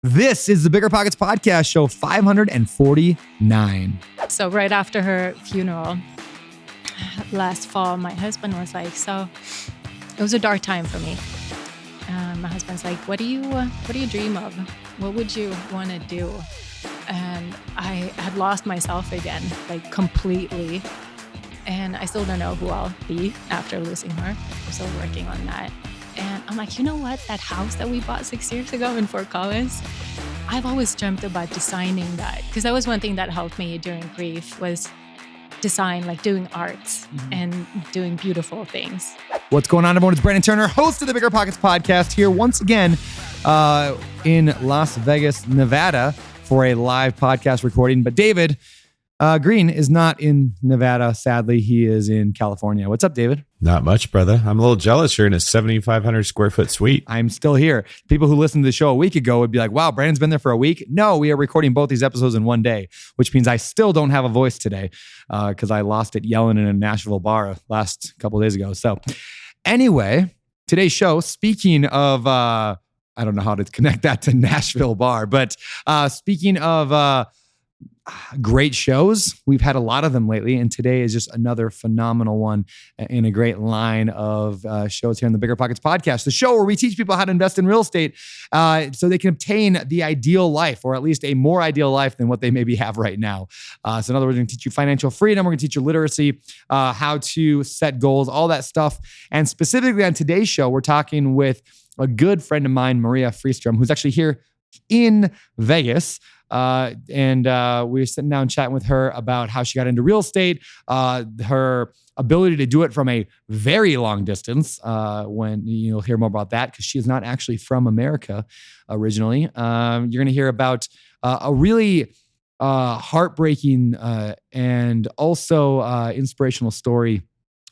This is the BiggerPockets podcast, show 549. So right after her funeral last fall, my husband was like, so it was a dark time for me. My husband's like, what do you dream of? What would you want to do? And I had lost myself again, like completely. And I still don't know who I'll be after losing her. I'm still working on that. And I'm like, you know what? That house that we bought 6 years ago in Fort Collins, I've always dreamt about designing that. Because that was one thing that helped me during grief was design, like doing arts and doing beautiful things. What's going on, everyone? It's Brandon Turner, host of the BiggerPockets podcast, here once again in Las Vegas, Nevada for a live podcast recording. But David Greene is not in Nevada, sadly. He is in California. What's up, David? Not much, brother. I'm a little jealous you're in a 7,500 square foot suite. I'm still here. People who listened to the show a week ago would be like, wow, Brandon's been there for a week. No, we are recording both these episodes in one day, which means I still don't have a voice today because I lost it yelling in a Nashville bar last couple of days ago. So anyway, today's show, speaking of, I don't know how to connect that to Nashville bar, but speaking of great shows. We've had a lot of them lately, and today is just another phenomenal one in a great line of shows here on the BiggerPockets podcast, the show where we teach people how to invest in real estate so they can obtain the ideal life, or at least a more ideal life than what they maybe have right now. So in other words, we're going to teach you financial freedom. We're going to teach you literacy, how to set goals, all that stuff. And specifically on today's show, we're talking with a good friend of mine, Maria Friström, who's actually here in Vegas. And we were sitting down chatting with her about how she got into real estate, her ability to do it from a very long distance, when you'll hear more about that because she is not actually from America originally. You're going to hear about a really heartbreaking and also inspirational story.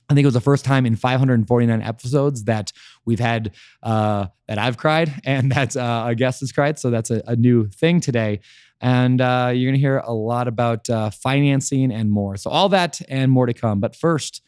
I think it was the first time in 549 episodes that we've had, that I've cried and that a guest has cried. So that's a new thing today. And you're going to hear a lot about financing and more. So all that and more to come. But first,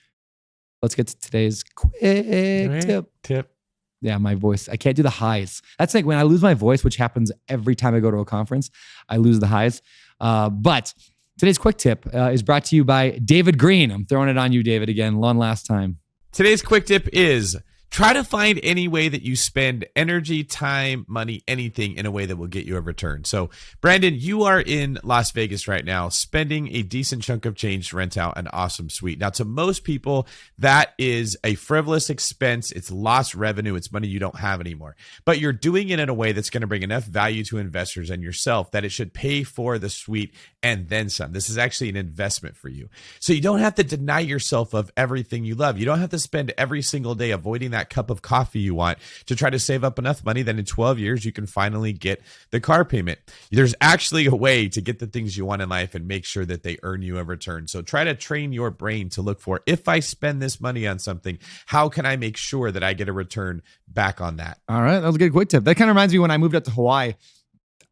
let's get to today's quick tip. Yeah, my voice. I can't do the highs. That's like when I lose my voice, which happens every time I go to a conference, I lose the highs. But today's quick tip is brought to you by David Greene. I'm throwing it on you, David, again, one last time. Today's quick tip is try to find any way that you spend energy, time, money, anything in a way that will get you a return. So, Brandon, you are in Las Vegas right now, spending a decent chunk of change to rent out an awesome suite. Now, to most people, that is a frivolous expense. It's lost revenue. It's money you don't have anymore. But you're doing it in a way that's going to bring enough value to investors and yourself that it should pay for the suite and then some. This is actually an investment for you. So you don't have to deny yourself of everything you love. You don't have to spend every single day avoiding that cup of coffee you want to try to save up enough money that in 12 years you can finally get the car payment. There's actually a way to get the things you want in life and make sure that they earn you a return. So try to train your brain to look for, if I spend this money on something, how can I make sure that I get a return back on that? All right. That was a good quick tip. That kind of reminds me when I moved out to Hawaii.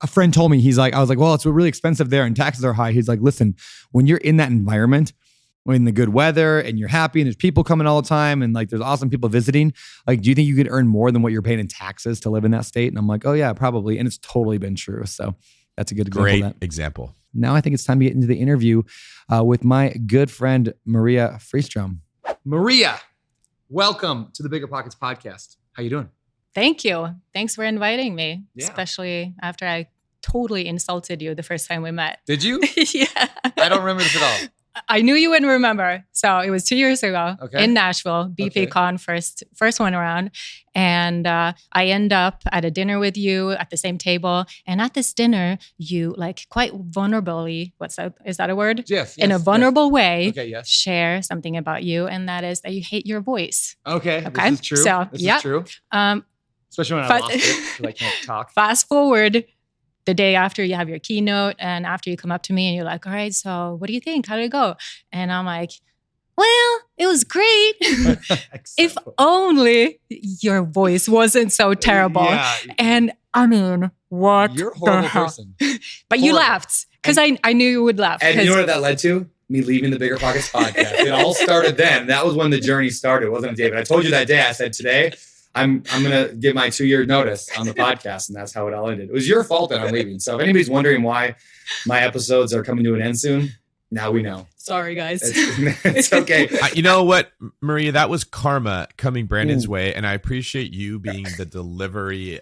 A friend told me, I was like, well, it's really expensive there and taxes are high. He's like, listen, when you're in that environment, when the good weather and you're happy and there's people coming all the time and like there's awesome people visiting, like, do you think you could earn more than what you're paying in taxes to live in that state? And I'm like, oh yeah, probably. And it's totally been true. So that's a good example. Great example. Now I think it's time to get into the interview with my good friend, Maria Friström. Maria, welcome to the BiggerPockets podcast. How you doing? Thank you. Thanks for inviting me, Yeah. Especially after I totally insulted you the first time we met. Did you? Yeah. I don't remember this at all. I knew you wouldn't remember. So it was 2 years ago in Nashville, BPCon, first one around. And I end up at a dinner with you at the same table. And at this dinner, you like quite vulnerably, is that a word? Yes. In a vulnerable way, yes. share something about you. And that is that you hate your voice. Okay. This is true. So, this is true. Especially when I lost it because I can't talk. Fast forward the day after you have your keynote and after you come up to me and you're like, all right, so what do you think? How did it go? And I'm like, well, it was great. If only your voice wasn't so terrible. Yeah. And I mean, what You're a horrible person. But you laughed because I knew you would laugh. And you know what that led to? Me leaving the BiggerPockets podcast. It all started then. That was when the journey started, wasn't it, David? I told you that day. I said, today, I'm gonna give my 2-year notice on the podcast, and that's how it all ended. It was your fault that I'm leaving. So if anybody's wondering why my episodes are coming to an end soon, now we know. Sorry, guys. It's okay. You know what, Maria? That was karma coming Brandon's way, and I appreciate you being the delivery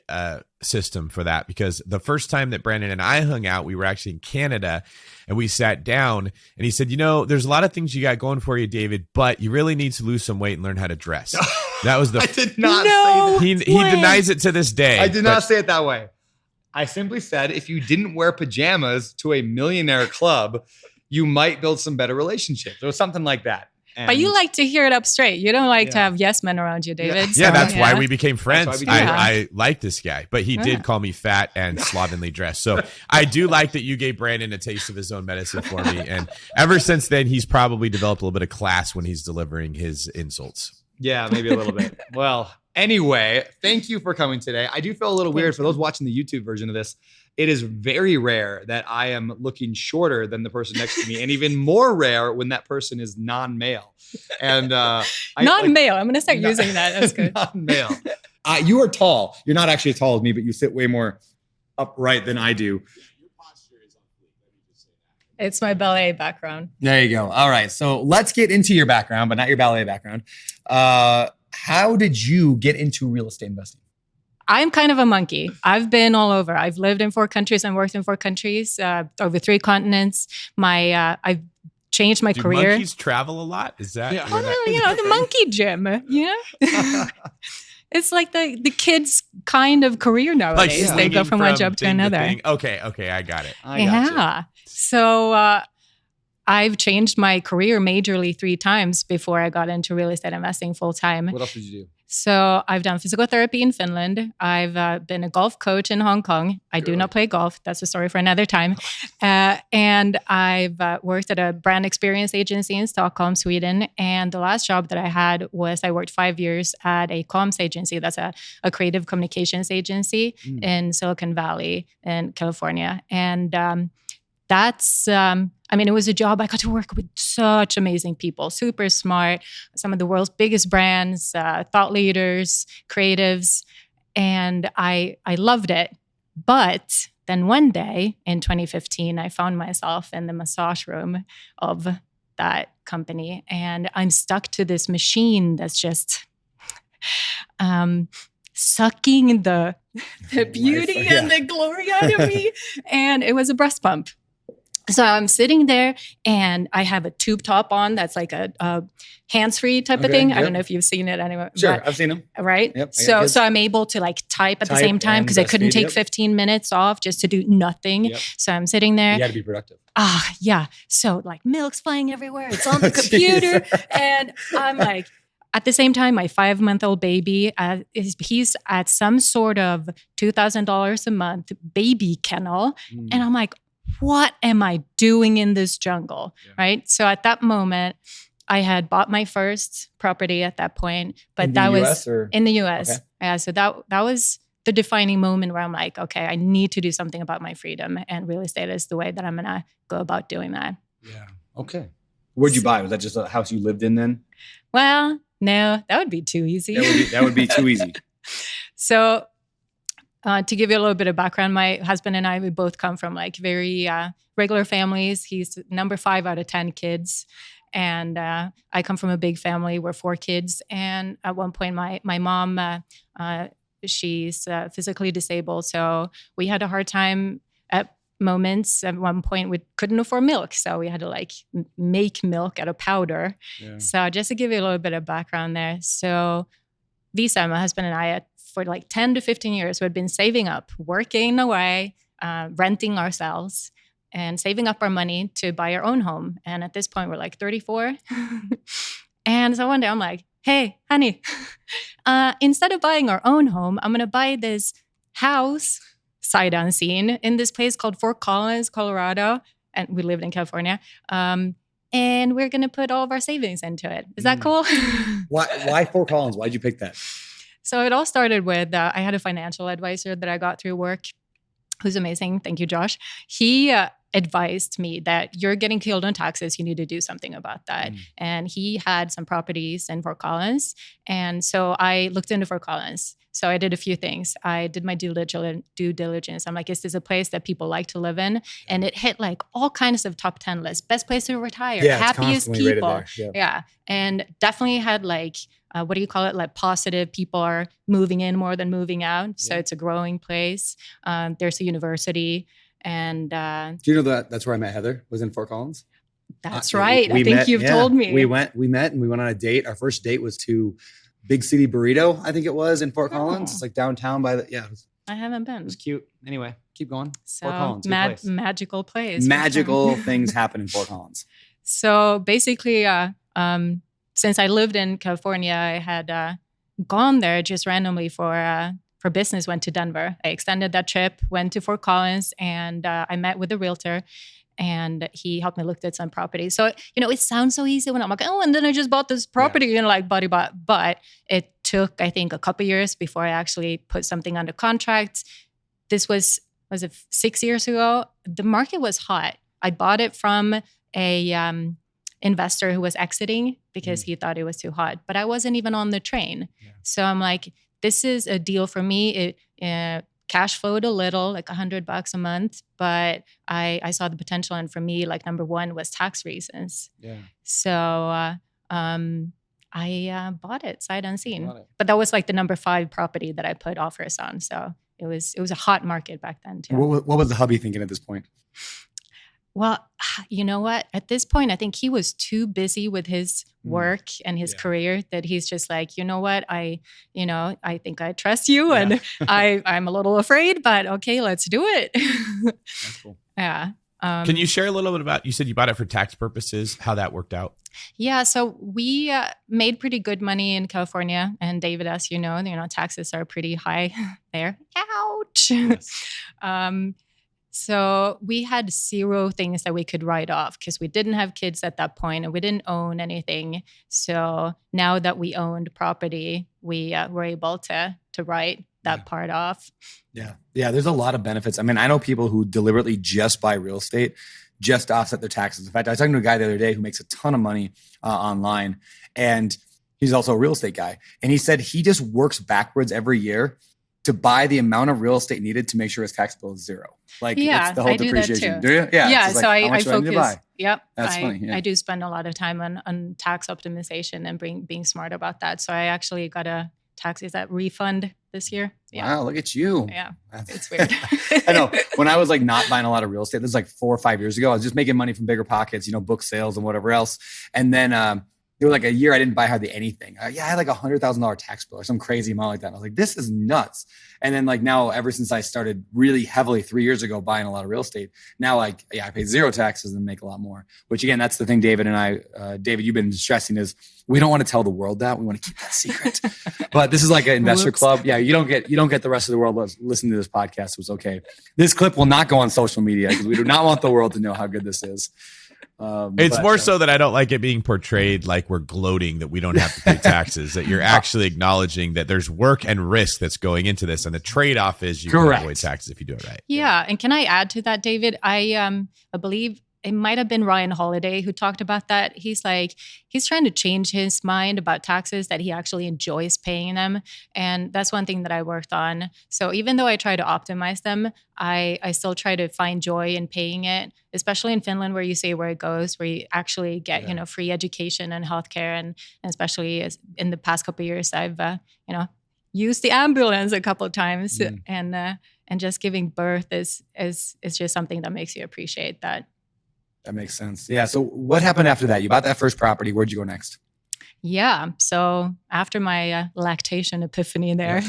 system for that, because the first time that Brandon and I hung out, we were actually in Canada, and we sat down, and he said, there's a lot of things you got going for you, David, but you really need to lose some weight and learn how to dress. That was I did not say that. He denies it to this day. I did not say it that way. I simply said if you didn't wear pajamas to a millionaire club, you might build some better relationships or something like that. But you like to hear it up straight. You don't like to have yes men around you, David. Yeah, that's why we became friends. I I like this guy, but he did call me fat and slovenly dressed. So I do like that you gave Brandon a taste of his own medicine for me. And ever since then, he's probably developed a little bit of class when he's delivering his insults. Yeah, maybe a little bit. Well, anyway, thank you for coming today. I do feel a little weird for those watching the YouTube version of this. It is very rare that I am looking shorter than the person next to me, and even more rare when that person is non-male. And non-male. I'm going to start using that. That's good. Non-male. You are tall. You're not actually as tall as me, but you sit way more upright than I do. It's my ballet background. There you go. All right. So let's get into your background, but not your ballet background. How did you get into real estate investing? I'm kind of a monkey. I've been all over. I've lived in 4 countries and worked in 4 countries, over 3 continents. I've changed my career. Monkeys travel a lot? Is that? Yeah. The monkey gym, It's like the kids' kind of career nowadays. Like they go from one job to another. Okay, I got it. I got you. So I've changed my career majorly 3 times before I got into real estate investing full time. What else did you do? So I've done physical therapy in Finland. I've been a golf coach in Hong Kong. I do not play golf. That's a story for another time. And I've worked at a brand experience agency in Stockholm, Sweden. And the last job that I had was I worked 5 years at a comms agency. That's a creative communications agency in Silicon Valley in California. And it was a job. I got to work with such amazing people, super smart, some of the world's biggest brands, thought leaders, creatives, and I loved it. But then one day in 2015, I found myself in the massage room of that company, and I'm stuck to this machine that's just sucking the beauty and the glory out of me. And it was a breast pump. So I'm sitting there and I have a tube top on that's like a hands-free type of thing. Yep. I don't know if you've seen it anywhere. Sure, I've seen them. Right? Yep, so I'm able to like type at the same time because I couldn't take 15 minutes off just to do nothing. Yep. So I'm sitting there. You got to be productive. Yeah. So like milk's flying everywhere. It's on the computer. And I'm like, at the same time, my 5-month-old baby, he's at some sort of $2,000 a month baby kennel. And I'm like, what am I doing in this jungle? Yeah. Right. So at that moment, I had bought my first property at that point, but in the US. Okay. Yeah. So that was the defining moment where I'm like, okay, I need to do something about my freedom, and real estate is the way that I'm going to go about doing that. Yeah. Okay. Where'd you buy? Was that just a house you lived in then? Well, no, that would be too easy. That would be too easy. So, to give you a little bit of background, my husband and I, we both come from like very regular families. He's number 5 out of 10 kids. And I come from a big family. We're 4 kids. And at one point, my mom, she's physically disabled. So we had a hard time at moments. At one point, we couldn't afford milk. So we had to like make milk out of powder. Yeah. So just to give you a little bit of background there. So Visa, my husband and I, for like 10 to 15 years, we'd been saving up, working away, renting ourselves, and saving up our money to buy our own home. And at this point, we're like 34. And so one day I'm like, hey, honey, instead of buying our own home, I'm going to buy this house, sight unseen, in this place called Fort Collins, Colorado. And we lived in California. And we're going to put all of our savings into it. Is that cool? Why Fort Collins? Why'd you pick that? So it all started with, I had a financial advisor that I got through work who's amazing. Thank you, Josh. He advised me that you're getting killed on taxes. You need to do something about that. And he had some properties in Fort Collins. And so I looked into Fort Collins. So I did a few things. I did my due diligence. I'm like, is this a place that people like to live in? And it hit like all kinds of top 10 lists. Best place to retire. Yeah, happiest people. Yeah. Yeah. And definitely had like, what do you call it? Like positive people are moving in more than moving out. So it's a growing place. There's a university. And do you know that's where I met Heather? Was in Fort Collins. That's right. I think you've told me. We met and we went on a date. Our first date was to Big City Burrito, I think it was, in Fort Collins. It's like downtown by the I haven't been. It was cute. Anyway, keep going. So Fort Collins, magical place. Magical things happen in Fort Collins. So basically, since I lived in California, I had gone there just randomly for business. Went to Denver. I extended that trip. Went to Fort Collins, and I met with a realtor. And he helped me look at some properties. So, it sounds so easy when I'm like, and then I just bought this property, like buddy bought. But it took, I think, a couple years before I actually put something under contract. This was it 6 years ago? The market was hot. I bought it from a investor who was exiting because he thought it was too hot. But I wasn't even on the train. Yeah. So I'm like, this is a deal for me. It cash flowed a little, like $100 a month, but I saw the potential. And for me, like number one was tax reasons. Yeah. So I bought it sight unseen. But that was like the number 5 property that I put offers on. So it was a hot market back then too. What was the hubby thinking at this point? Well, you know what? At this point, I think he was too busy with his work and his career that he's just like, you know what? I think I trust you, and I'm a little afraid, but okay, let's do it. That's cool. Yeah. Can you share a little bit about? You said you bought it for tax purposes. How that worked out? Yeah, so we made pretty good money in California, and David, as you know, taxes are pretty high there. Ouch. Yes. So we had 0 things that we could write off because we didn't have kids at that point and we didn't own anything. So now that we owned property, we were able to write that part off. Yeah. Yeah. There's a lot of benefits. I mean, I know people who deliberately just buy real estate just to offset their taxes. In fact, I was talking to a guy the other day who makes a ton of money online, and he's also a real estate guy. And he said he just works backwards every year to buy the amount of real estate needed to make sure his tax bill is 0. Like, it's the whole depreciation. Do you? Yeah. Yeah. So I I focus. Yep. That's funny. Yeah. I do spend a lot of time on tax optimization and being smart about that. So I actually got a refund this year. Yeah. Wow. Look at you. Yeah. It's weird. I know. When I was like not buying a lot of real estate, this is like 4 or 5 years ago, I was just making money from BiggerPockets, book sales and whatever else. And then, there was like a year I didn't buy hardly anything. I had like $100,000 tax bill or some crazy amount like that. And I was like, this is nuts. And then like now, ever since I started really heavily 3 years ago buying a lot of real estate, now I pay 0 taxes and make a lot more. Which again, that's the thing, David and I, David, you've been stressing is we don't want to tell the world that. We want to keep that secret. But this is like an investor club. Yeah, you don't get the rest of the world listening to this podcast. So it's okay. This clip will not go on social media because we do not want the world to know how good this is. It's more so that I don't like it being portrayed like we're gloating that we don't have to pay taxes, that you're actually acknowledging that there's work and risk that's going into this. And the trade-off is you can avoid taxes if you do it right. Yeah. And can I add to that, David? I believe it might have been Ryan Holiday who talked about that. He's trying to change his mind about taxes, that he actually enjoys paying them. And that's one thing that I worked on. So even though I try to optimize them, I still try to find joy in paying it, especially in Finland where you say where it goes, where you actually get, free education and healthcare. And especially in the past couple of years, I've, used the ambulance a couple of times and just giving birth is just something that makes you appreciate that. That makes sense. Yeah. So what happened after that? You bought that first property. Where'd you go next? Yeah. So after my lactation epiphany there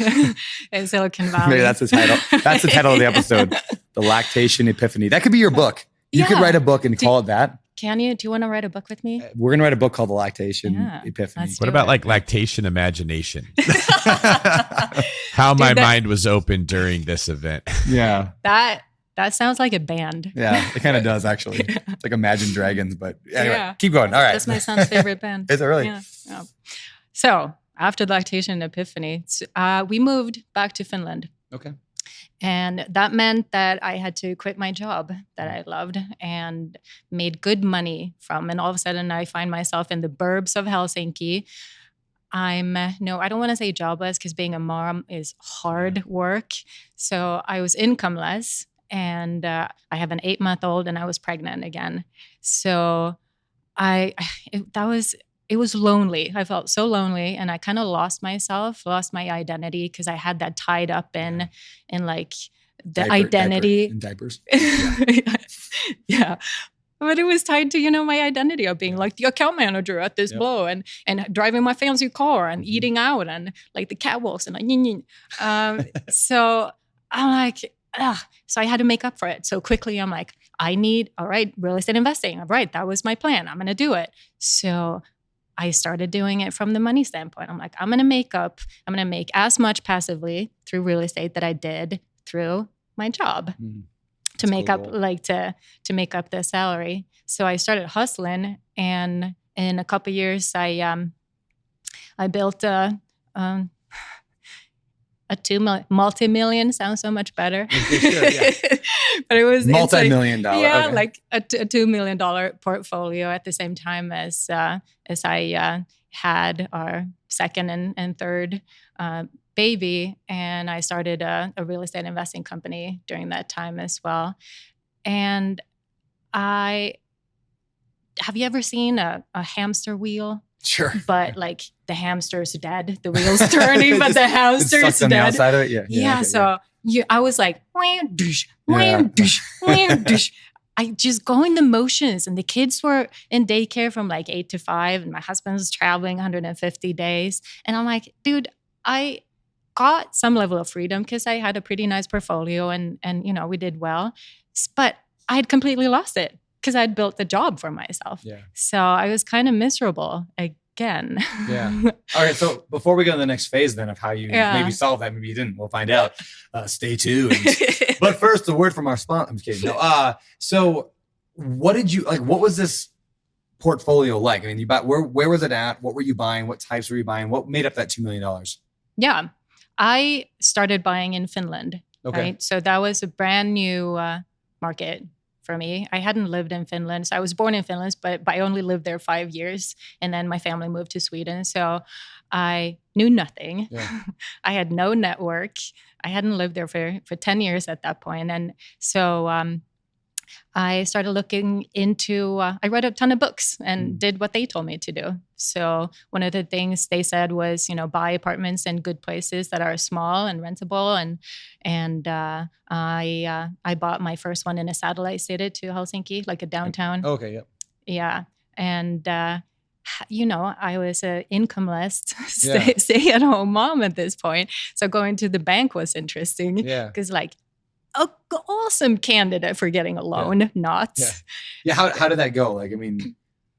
in Silicon Valley. Maybe that's the title. That's the title of the episode. The lactation epiphany. That could be your book. You could write a book and call it that. Can you? Do you want to write a book with me? We're going to write a book called The Lactation Epiphany. What about like lactation imagination? How my mind was open during this event. Yeah. That sounds like a band. Yeah, it kind of does actually. It's like Imagine Dragons, but anyway, keep going. All right. That's my son's favorite band. Is it really? Yeah. So after the lactation epiphany, we moved back to Finland. Okay. And that meant that I had to quit my job that I loved and made good money from. And all of a sudden, I find myself in the burbs of Helsinki. I don't want to say jobless because being a mom is hard work. So I was incomeless, and I have an 8-month-old, and I was pregnant again. So it was lonely. I felt so lonely, and I kind of lost my identity because I had that tied up in like the identity in diapers. Yeah. But it was tied to, my identity of being like the account manager at this blow and driving my fancy car and eating out and like the catwalks and like, so I'm like, ugh. So I had to make up for it. So quickly I'm like, all right, real estate investing. All right, that was my plan. I'm going to do it. So I started doing it from the money standpoint. I'm like, I'm going to make as much passively through real estate that I did through my job to make up to make up the salary. So I started hustling, and in a couple of years I built a multi-million. Sounds so much better. But it was multi-million-dollar. Yeah, okay. Like a $2 million portfolio at the same time as I had our second and third baby, and I started a real estate investing company during that time as well. And have you ever seen a hamster wheel? Sure. But like the hamster's dead, the wheel's turning, but the hamster's dead. On the outside of it? Yeah. Okay, so I was like, wham, douche, wham, douche, wham, douche. I just going the motions, and the kids were in daycare from like 8 to 5, and my husband was traveling 150 days. And I'm like, dude, I got some level of freedom because I had a pretty nice portfolio and we did well, but I had completely lost it because I'd built the job for myself. Yeah. So I was kind of miserable again. Yeah. All right. So before we go to the next phase then of how you maybe solve that, maybe you didn't, we'll find out. Stay tuned. But first, a word from our sponsor. I'm just kidding. No. So what was this portfolio like? I mean, you bought, where was it at? What were you buying? What types were you buying? What made up that $2 million? Yeah. I started buying in Finland. Okay. Right. So that was a brand new market for me. I hadn't lived in Finland. So I was born in Finland, but I only lived there 5 years. And then my family moved to Sweden. So I knew nothing. Yeah. I had no network. I hadn't lived there for 10 years at that point. And so I started looking into, I read a ton of books and did what they told me to do. So one of the things they said was, buy apartments in good places that are small and rentable. And I bought my first one in a satellite city to Helsinki, like a downtown. Okay, yep. Yeah. And, I was an incomeless stay-at-home mom at this point. So going to the bank was interesting because an awesome candidate for getting a loan, not. Yeah. How did that go? Like, I mean,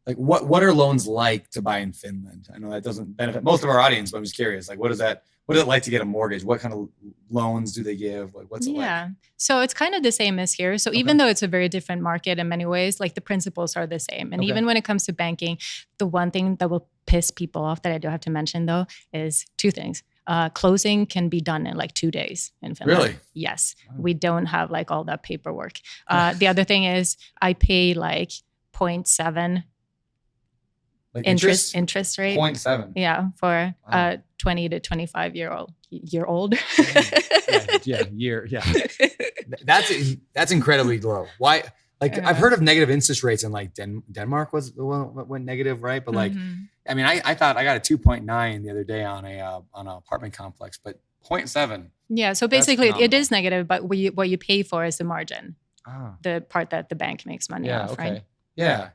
like what are loans like to buy in Finland? I know that doesn't benefit most of our audience, but I'm just curious. Like, what is it like to get a mortgage? What kind of loans do they give? Like, what's it like? Yeah. So it's kind of the same as here. So even though it's a very different market in many ways, like the principles are the same. And even when it comes to banking, the one thing that will piss people off that I do have to mention though is two things. Closing can be done in like 2 days in Finland. Really? Yes. Wow. We don't have like all that paperwork. The other thing is I pay like 0.7 like interest rate. 0.7. Yeah, for 20 to 25 year old. That's incredibly low. Why? Like I've heard of negative interest rates in like Denmark was the one that went negative, right? But like, I mean, I thought I got a 2.9 the other day on an apartment complex, but 0.7. Yeah, so basically it is negative, but what you pay for is the margin, the part that the bank makes money off, right? Yeah.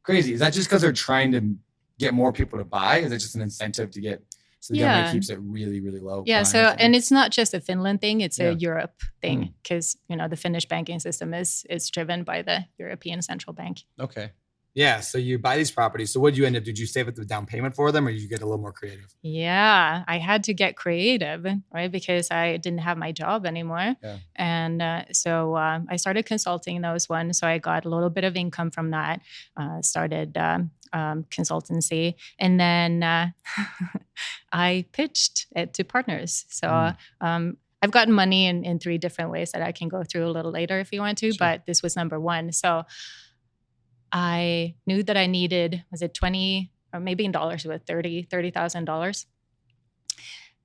Crazy. Is that just because they're trying to get more people to buy? Is it just an incentive to get? So the government keeps it really, really low. Yeah. So, and it's not just a Finland thing; it's a Europe thing because the Finnish banking system is driven by the European Central Bank. Okay. Yeah. So you buy these properties. So what did you end up? Did you save up the down payment for them, or did you get a little more creative? Yeah, I had to get creative, right? Because I didn't have my job anymore, and so I started consulting those ones. So I got a little bit of income from that. Started consultancy, and then I pitched it to partners. So I've gotten money in 3 different ways that I can go through a little later if you want to, but this was number 1. So I knew that I needed, was it 20 or maybe in dollars with $30,000.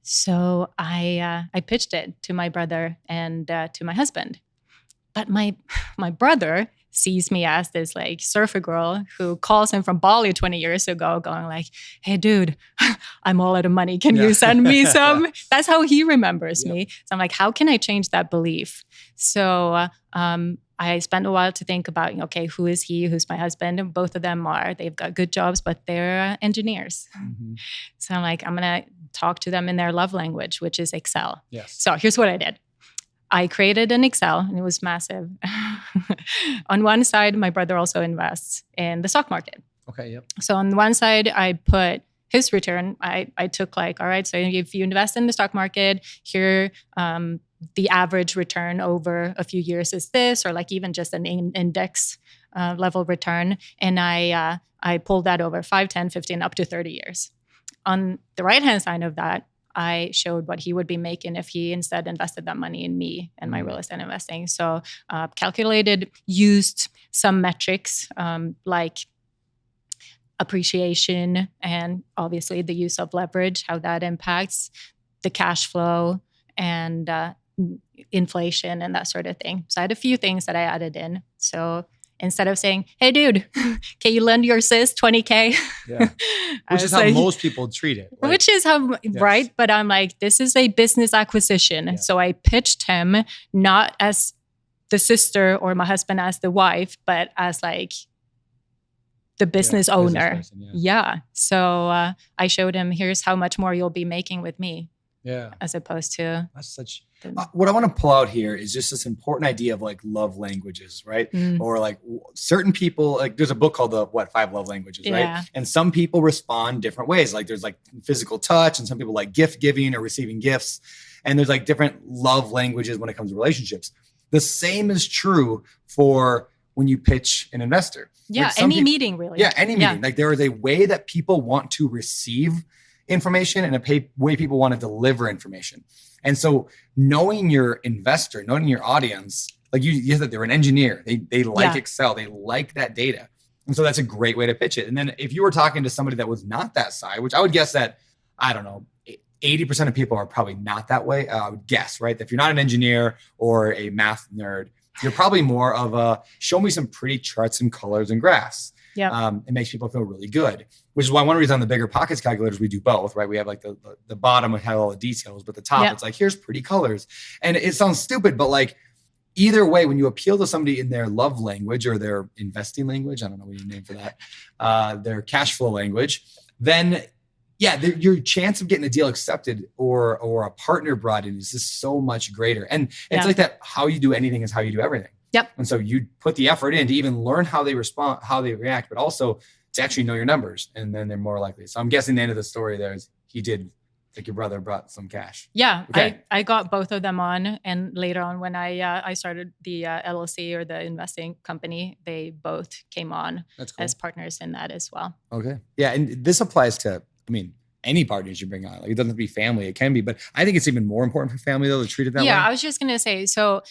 So I pitched it to my brother and to my husband. But my brother sees me as this like surfer girl who calls him from Bali 20 years ago going like, hey dude, I'm all out of money. Can you send me some? That's how he remembers me. So I'm like, how can I change that belief? So I spent a while to think about, okay, who is he? Who's my husband? And both of them they've got good jobs, but they're engineers. Mm-hmm. So I'm like, I'm going to talk to them in their love language, which is Excel. Yes. So here's what I did. I created an Excel and it was massive. On one side, my brother also invests in the stock market. Okay, yep. So on one side, I put his return. I took like, all right, so if you invest in the stock market, here, the average return over a few years is this, or like even just an index level return. And I pulled that over 5, 10, 15, up to 30 years. On the right-hand side of that, I showed what he would be making if he instead invested that money in me and my real estate investing. So calculated, used some metrics like appreciation and obviously the use of leverage, how that impacts the cash flow and inflation and that sort of thing. So I had a few things that I added in. So instead of saying, hey, dude, can you lend your sis $20K? Yeah. Which is how most people treat it. Like, which is how, right? But I'm like, this is a business acquisition. Yeah. So I pitched him not as the sister or my husband as the wife, but as like the business owner. Business person, yeah. So I showed him, here's how much more you'll be making with me. Yeah. As opposed to. That's such. What I want to pull out here is just this important idea of like love languages, right? Or like certain people, like there's a book called the 5 Love Languages, right? And some people respond different ways. Like there's like physical touch and some people like gift giving or receiving gifts. And there's like different love languages when it comes to relationships. The same is true for when you pitch an investor. Yeah. Like any meeting really. Yeah. Any meeting. Like there is a way that people want to receive information and a way people want to deliver information. And so knowing your investor, knowing your audience, like you said, they're an engineer. They like Excel. They like that data. And so that's a great way to pitch it. And then if you were talking to somebody that was not that side, which I would guess that, I don't know, 80% of people are probably not that way. I would guess, right? That if you're not an engineer or a math nerd, you're probably more of a show me some pretty charts and colors and graphs. Yeah, it makes people feel really good, which is why one reason on the BiggerPockets calculators, we do both, right? We have like the bottom would have all the details, but the top, it's like, here's pretty colors. And it sounds stupid, but like either way, when you appeal to somebody in their love language or their investing language, I don't know what you name for that, their cash flow language, then your chance of getting a deal accepted or a partner brought in is just so much greater. And it's like that, how you do anything is how you do everything. Yep. And so you put the effort in to even learn how they respond, how they react, but also to actually know your numbers. And then they're more likely. So I'm guessing the end of the story there is he did, like your brother brought some cash. Yeah. Okay. I got both of them on. And later on when I started the LLC or the investing company, they both came on as partners in that as well. Okay. Yeah. And this applies to, any partners you bring on. Like it doesn't have to be family, it can be, but I think it's even more important for family though to treat it that way. Yeah, I was just going to say, so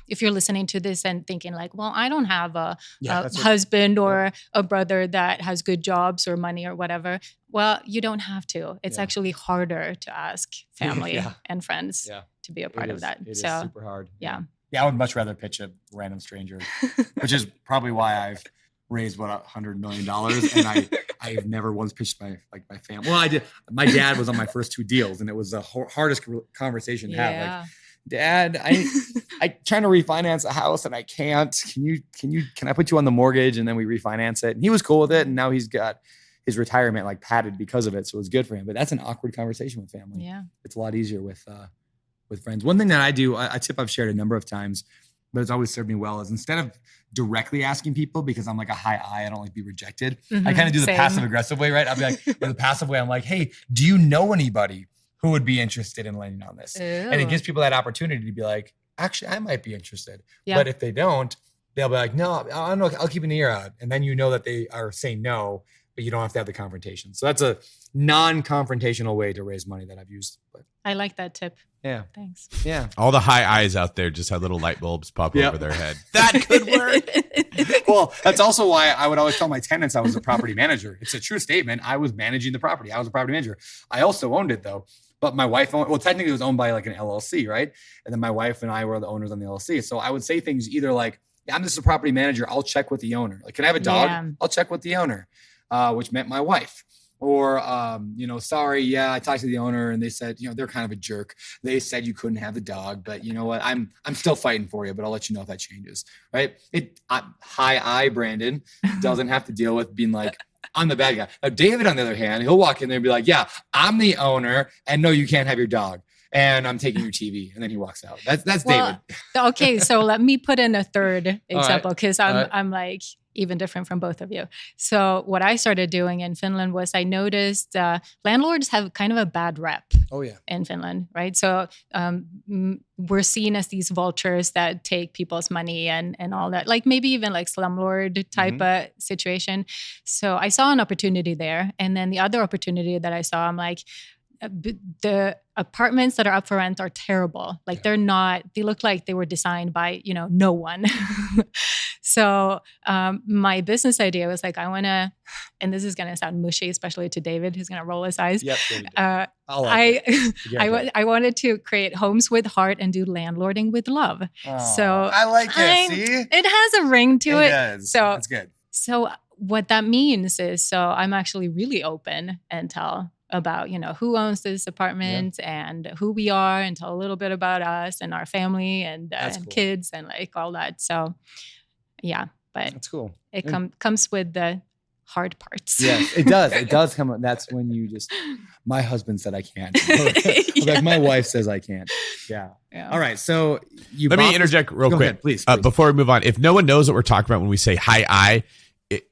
if you're listening to this and thinking like, well, I don't have a husband or a brother that has good jobs or money or whatever. Well, you don't have to. It's actually harder to ask family and friends to be a part of that. It is super hard. Yeah. Yeah, I would much rather pitch a random stranger, which is probably why I've raised $100 million, and I've never once pitched my family. Well, I did. My dad was on my first 2 deals, and it was the hardest conversation to have. Like, Dad, I trying to refinance a house and I can't. Can I put you on the mortgage and then we refinance it? And he was cool with it, and now he's got his retirement like padded because of it, so it was good for him. But that's an awkward conversation with family. Yeah, it's a lot easier with friends. One thing that I do, a tip I've shared a number of times, but it's always served me well, is instead of directly asking people, because I'm like a high I don't like to be rejected. I kind of do the passive aggressive way, right? I'll be like, or the passive way, I'm like, hey, do you know anybody who would be interested in landing on this? Ew. And it gives people that opportunity to be like, actually, I might be interested. Yeah. But if they don't, they'll be like, no, I don't know, I'll keep an ear out. And then you know that they are saying no, but you don't have to have the confrontation. So that's a non-confrontational way to raise money that I've used. But I like that tip. Yeah. Thanks. Yeah. All the high eyes out there just had little light bulbs pop over their head. That could work. Well, that's also why I would always tell my tenants I was a property manager. It's a true statement. I was managing the property. I was a property manager. I also owned it though. But my wife owned, well, technically it was owned by like an LLC, right? And then my wife and I were the owners on the LLC. So I would say things either like, yeah, I'm just a property manager. I'll check with the owner. Like, can I have a dog? Yeah. I'll check with the owner, which meant my wife. Or, sorry, yeah, I talked to the owner and they said, they're kind of a jerk. They said you couldn't have the dog, but you know what? I'm still fighting for you, but I'll let you know if that changes, right? High eye Brandon doesn't have to deal with being like, I'm the bad guy. Now, David, on the other hand, he'll walk in there and be like, yeah, I'm the owner and no, you can't have your dog. And I'm taking your TV. And then he walks out. That's David. Okay. So let me put in a third example because I'm like even different from both of you. So what I started doing in Finland was I noticed landlords have kind of a bad rep. Oh yeah. In Finland, right? So we're seen as these vultures that take people's money and all that, like maybe even like slumlord type of situation. So I saw an opportunity there. And then the other opportunity that I saw, I'm like, the apartments that are up for rent are terrible. Like they look like they were designed by, no one. So my business idea was like, I want to, and this is going to sound mushy, especially to David, who's going to roll his eyes. Yep. I wanted to create homes with heart and do landlording with love. Oh, so I like it. See? It has a ring to it. Does. So that's good. So what that means is, so I'm actually really open and tell about, who owns this apartment and who we are, and tell a little bit about us and our family and cool. kids and like all that. So yeah, but That's cool. It comes with the hard parts. Yes, it does. It does come up. That's when you just, my husband said I can't. Like my wife says I can't. Yeah. All right. So let me interject real quick, ahead, please. Before we move on. If no one knows what we're talking about when we say high eye,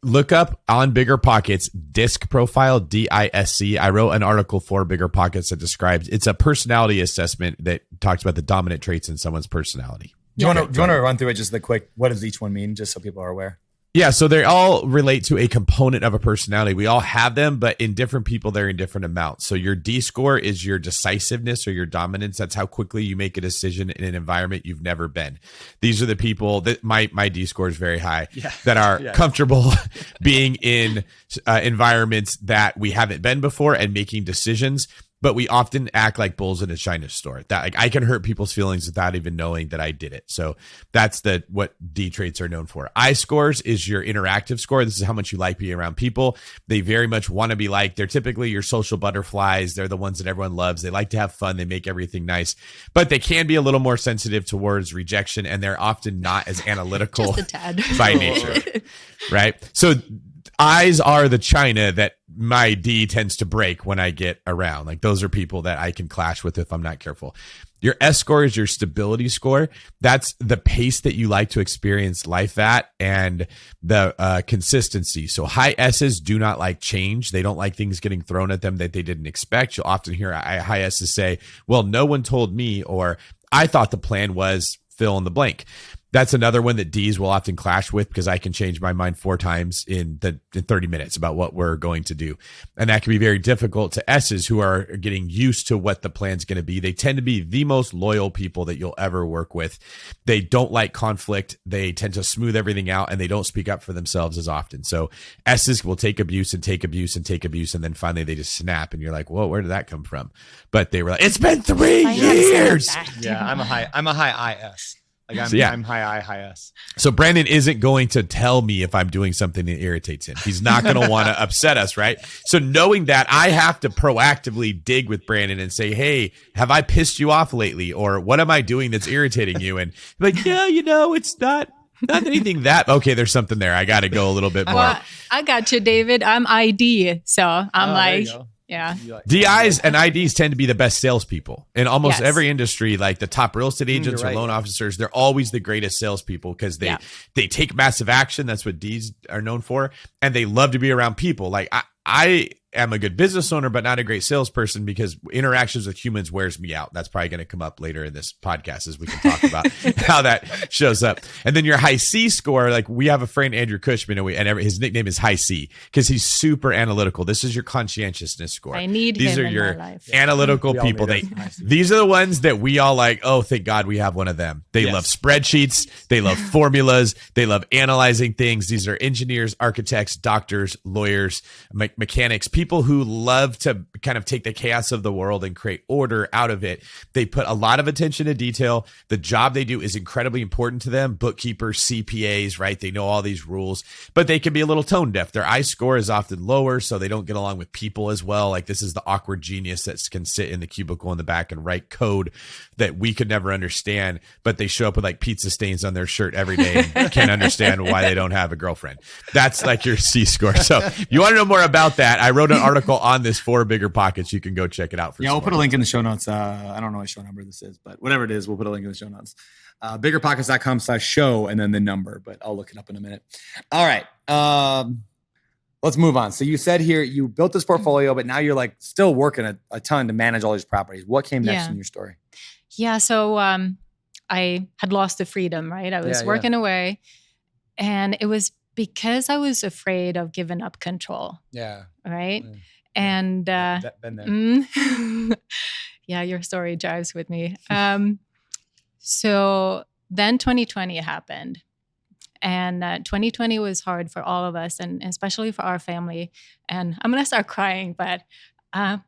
look up on BiggerPockets DISC profile, DISC. I wrote an article for BiggerPockets that describes, it's a personality assessment that talks about the dominant traits in someone's personality. Do you want to run through it just the quick? What does each one mean, just so people are aware? Yeah, so they all relate to a component of a personality. We all have them, but in different people, they're in different amounts. So your D score is your decisiveness or your dominance. That's how quickly you make a decision in an environment you've never been. These are the people that my D score is very high, that are comfortable being in environments that we haven't been before and making decisions. But we often act like bulls in a china store. That like I can hurt people's feelings without even knowing that I did it. So that's what D traits are known for. I scores is your interactive score. This is how much you like being around people. They very much want to be liked. They're typically your social butterflies. They're the ones that everyone loves. They like to have fun. They make everything nice, but they can be a little more sensitive towards rejection, and they're often not as analytical Just a tad. by nature. Right? So eyes are the china that my D tends to break when I get around. Like those are people that I can clash with if I'm not careful. Your S score is your stability score. That's the pace that you like to experience life at and the consistency. So high S's do not like change. They don't like things getting thrown at them that they didn't expect. You'll often hear high S's say, well, no one told me, or I thought the plan was fill in the blank. That's another one that D's will often clash with because I can change my mind 4 times in 30 minutes about what we're going to do. And that can be very difficult to S's who are getting used to what the plan's going to be. They tend to be the most loyal people that you'll ever work with. They don't like conflict. They tend to smooth everything out, and they don't speak up for themselves as often. So S's will take abuse and take abuse and take abuse. And then finally they just snap and you're like, whoa, where did that come from? But they were like, it's been 3 years. Yeah, I'm a high IS. Like I'm high I, high S. So Brandon isn't going to tell me if I'm doing something that irritates him. He's not going to want to upset us, right? So knowing that, I have to proactively dig with Brandon and say, hey, have I pissed you off lately? Or what am I doing that's irritating you? And like, yeah, it's not anything that, okay, there's something there. I got to go a little bit more. Well, I got you, David. I'm ID. So I'm like, yeah. DIs and IDs tend to be the best salespeople in almost every industry. Like the top real estate agents or loan officers, they're always the greatest salespeople because they take massive action. That's what Ds are known for, and they love to be around people. Like I am a good business owner, but not a great salesperson because interactions with humans wears me out. That's probably going to come up later in this podcast as we can talk about how that shows up. And then your high C score, like we have a friend, Andrew Cushman, and his nickname is High C because he's super analytical. This is your conscientiousness score. I need These him are in your my life. analytical people. These are the ones that we all like, oh, thank God we have one of them. They love spreadsheets. They love formulas. They love analyzing things. These are engineers, architects, doctors, lawyers, mechanics, people who love to kind of take the chaos of the world and create order out of it. They put a lot of attention to detail. The job they do is incredibly important to them. Bookkeepers, CPAs, right? They know all these rules, but they can be a little tone deaf. Their I score is often lower, so they don't get along with people as well. Like this is the awkward genius that can sit in the cubicle in the back and write code that we could never understand, but they show up with like pizza stains on their shirt every day and can't understand why they don't have a girlfriend. That's like your C score. So if you want to know more about that, I wrote an article on this for BiggerPockets. You can go check it out. We'll put a link in the show notes. I don't know what show number this is, but whatever it is, we'll put a link in the show notes. BiggerPockets.com/show and then the number, but I'll look it up in a minute. All right. Let's move on. So you said here you built this portfolio, but now you're like still working a ton to manage all these properties. What came next in your story? Yeah. So I had lost the freedom, right? I was working away, and it was because I was afraid of giving up control. Yeah. Right. Yeah. And been there. yeah, your story jives with me. So then 2020 happened. And 2020 was hard for all of us, and especially for our family. And I'm going to start crying, but I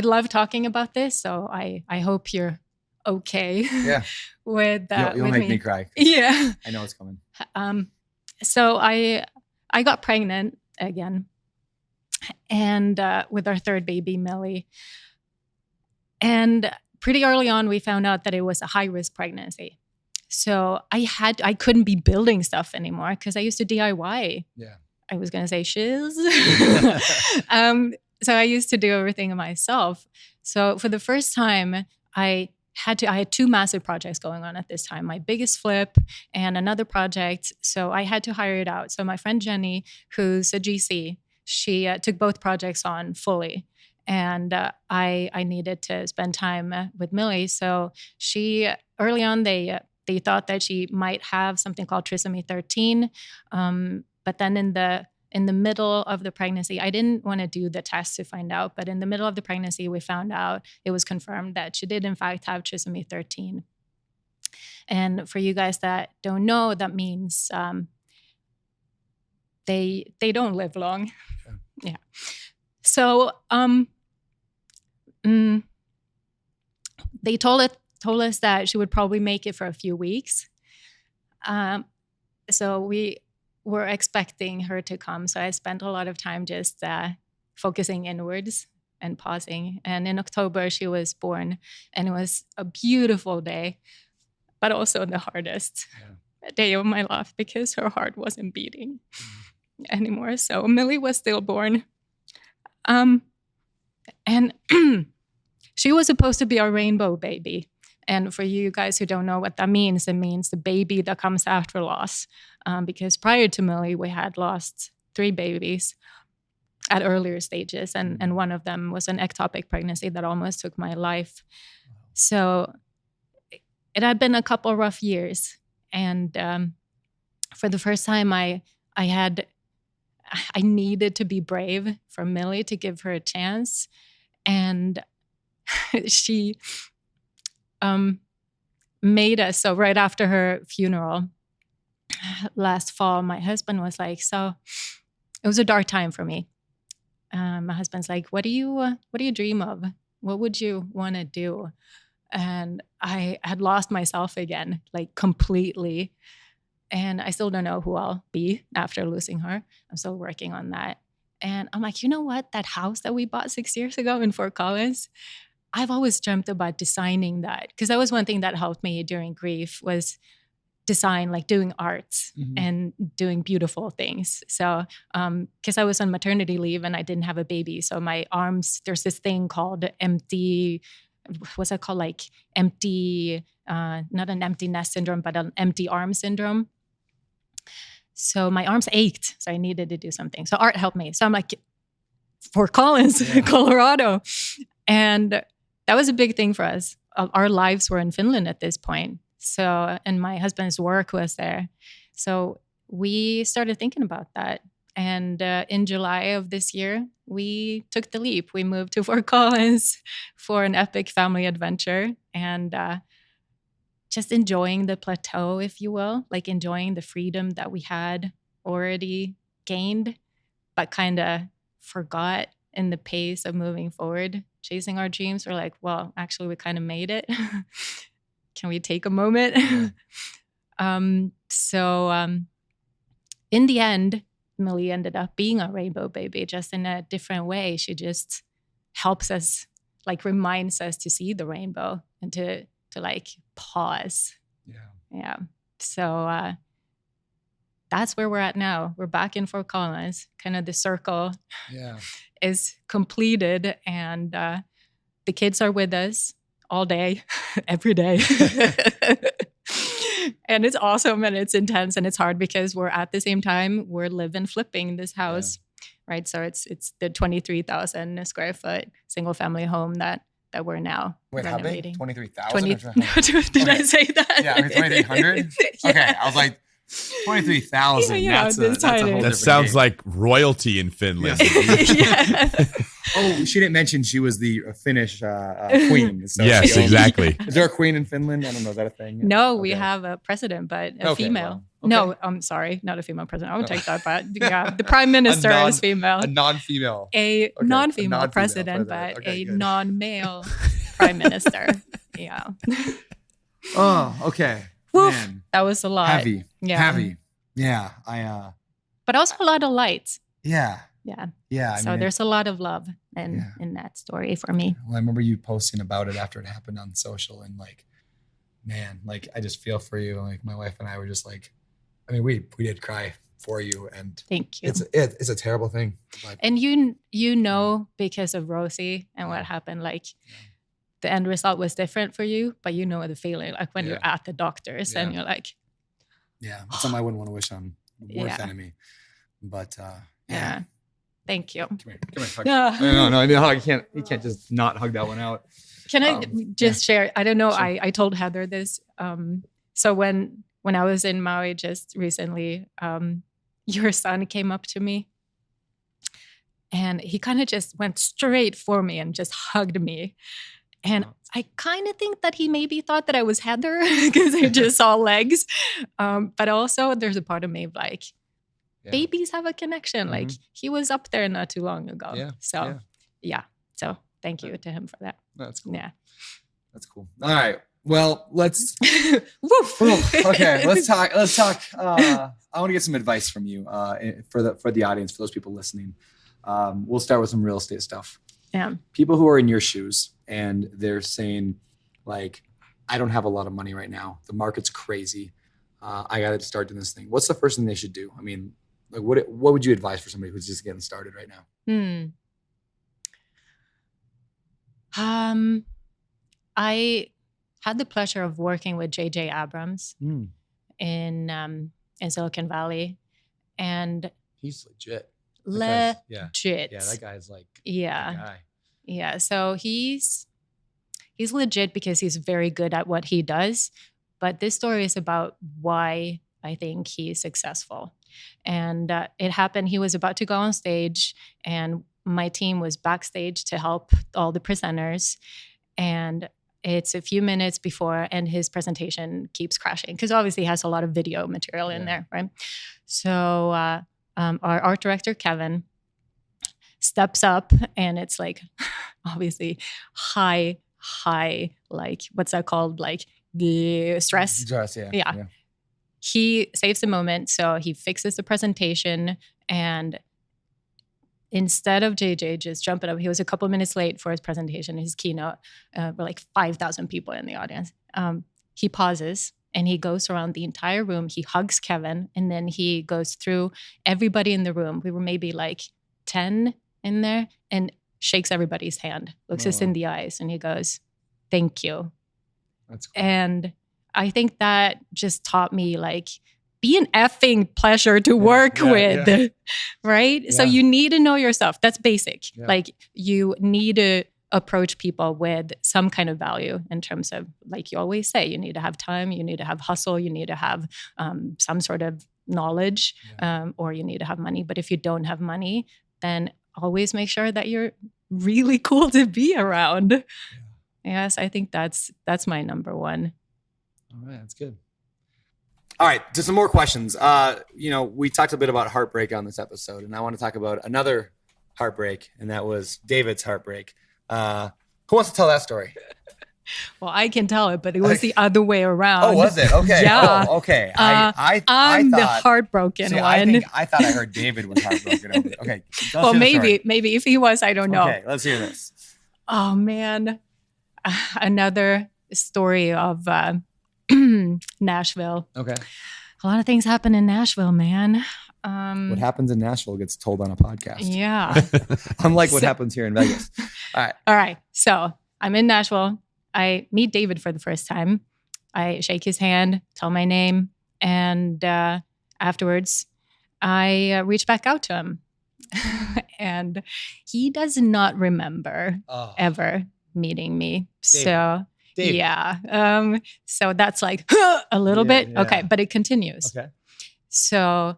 love talking about this. So I hope you're okay with that. You'll make me cry. Yeah. I know it's coming. So I got pregnant again, and with our third baby, Millie. And pretty early on, we found out that it was a high-risk pregnancy. So I couldn't be building stuff anymore because I used to DIY. Yeah. I was going to say shiz. So I used to do everything myself. So for the first time, I had two massive projects going on at this time, my biggest flip and another project. So I had to hire it out. So my friend Jenny, who's a GC, she took both projects on fully. And I needed to spend time with Millie. So she, early on, they thought that she might have something called trisomy 13. But then in the middle of the pregnancy, I didn't want to do the test to find out, but in the middle of the pregnancy, we found out, it was confirmed that she did in fact have trisomy 13. And for you guys that don't know, that means they don't live long. Yeah. So they told us that she would probably make it for a few weeks. So we were expecting her to come. So I spent a lot of time just focusing inwards and pausing. And in October, she was born, and it was a beautiful day, but also the hardest day of my life because her heart wasn't beating anymore. So Millie was stillborn. And she was supposed to be a rainbow baby. And for you guys who don't know what that means, it means the baby that comes after loss. Because prior to Millie, we had lost 3 babies at earlier stages. And one of them was an ectopic pregnancy that almost took my life. So it had been a couple rough years. And for the first time, I needed to be brave for Millie to give her a chance. And she made us. So right after her funeral last fall, my husband was like, so it was a dark time for me. My husband's like, what do you dream of? What would you want to do? And I had lost myself again, like completely. And I still don't know who I'll be after losing her. I'm still working on that. And I'm like, you know what? That house that we bought 6 years ago in Fort Collins, I've always dreamt about designing that. Because that was one thing that helped me during grief was design, like doing arts and doing beautiful things. So, because I was on maternity leave and I didn't have a baby. So my arms, there's this thing called empty, what's that called? Like empty, not an empty nest syndrome, but an empty arm syndrome. So my arms ached. So I needed to do something. So art helped me. So I'm like, Fort Collins, Colorado. And that was a big thing for us. Our lives were in Finland at this point. So, and my husband's work was there. So we started thinking about that. And in July of this year, we took the leap. We moved to Fort Collins for an epic family adventure and just enjoying the plateau, if you will, like enjoying the freedom that we had already gained, but kind of forgot in the pace of moving forward, chasing our dreams. We're like, well, actually, we kind of made it. Can we take a moment? In the end, Millie ended up being a rainbow baby, just in a different way. She just helps us, like reminds us to see the rainbow and to like pause. Yeah. So that's where we're at now. We're back in Fort Collins. Kind of the circle is completed, and the kids are with us all day, every day. And it's awesome and it's intense and it's hard because we're at the same time, we're living flipping this house, right? So it's the 23,000 square foot single family home that we're now renovating. How big? 23,000? Did I say that? Yeah, 2,300? Okay, I was like, 23,000. That's a whole that different sounds game. like royalty in Finland. Oh, she didn't mention she was the Finnish queen. So yes, exactly. Is there a queen in Finland? I don't know. Is that a thing? No, we have a president, but a female. Well, No, I'm sorry, not a female president. I would take that, but the prime minister is female. A non-female. A non-female president, but a non-male prime minister. Yeah. Oh, okay. Woof. Man. That was a lot. Heavy. Yeah. Heavy. Yeah. But also a lot of light. Yeah. Yeah. Yeah. So there's a lot of love in that story for me. Well, I remember you posting about it after it happened on social, and like, man, like I just feel for you. Like my wife and I were just like, I mean, we did cry for you, and thank you. It's a terrible thing. But, and you know, because of Rosie and what happened, like the end result was different for you, but you know the feeling, like when you're at the doctor's and you're like, it's something I wouldn't want to wish on the worst enemy. But thank you. Come here. Hug. No, I mean, hug. You can't just not hug that one out. Can I just share? I don't know. Sure. I told Heather this. So when I was in Maui just recently, your son came up to me and he kind of just went straight for me and just hugged me. And I kind of think that he maybe thought that I was Heather because I just saw legs. But also there's a part of me like, babies have a connection. Like he was up there not too long ago. Yeah. So So thank you to him for that. That's cool. Yeah. That's cool. All right. Well, let's. Woof. Okay. Let's talk. I want to get some advice from you for the audience, for those people listening. We'll start with some real estate stuff. Yeah. People who are in your shoes and they're saying, like, I don't have a lot of money right now. The market's crazy. I got to start doing this thing. What's the first thing they should do? I mean, like, what would you advise for somebody who's just getting started right now? I had the pleasure of working with J.J. Abrams in Silicon Valley, and he's legit. Legit. Yeah, that guy's like the guy. Yeah. So he's legit because he's very good at what he does. But this story is about why I think he's successful. And it happened, he was about to go on stage and my team was backstage to help all the presenters. And it's a few minutes before and his presentation keeps crashing because obviously he has a lot of video material in there, right? So our art director, Kevin, steps up and it's like obviously high, like what's that called? Like the stress. Yeah. He saves the moment. So he fixes the presentation and instead of JJ just jumping up, he was a couple minutes late for his presentation, his keynote, were like 5,000 people in the audience. He pauses and he goes around the entire room. He hugs Kevin and then he goes through everybody in the room. We were maybe like 10 in there and shakes everybody's hand, looks us in the eyes and he goes, "Thank you." That's cool. And I think that just taught me like be an effing pleasure to work with, right? Yeah. So you need to know yourself. That's basic. Yeah. Like you need to approach people with some kind of value in terms of, like you always say, you need to have time, you need to have hustle, you need to have some sort of knowledge, or you need to have money. But if you don't have money, then always make sure that you're really cool to be around. Yeah. Yes, I think that's my number one. All right, that's good. All right, just some more questions. We talked a bit about heartbreak on this episode, and I want to talk about another heartbreak, and that was David's heartbreak. Who wants to tell that story? Well, I can tell it, but it was the other way around. Oh, was it? Okay. Yeah. Oh, okay. I'm I thought, the heartbroken one. I thought I heard David was heartbroken over it. Okay. Well, maybe if he was, I don't know. Okay, let's hear this. Oh man, another story of Nashville. Okay. A lot of things happen in Nashville, man. What happens in Nashville gets told on a podcast. Yeah. Unlike what happens here in Vegas. All right. So I'm in Nashville. I meet David for the first time. I shake his hand, tell my name, and afterwards I reach back out to him. And he does not remember ever meeting me. David. Yeah. So that's like a little bit. Yeah. Okay. But it continues. Okay. So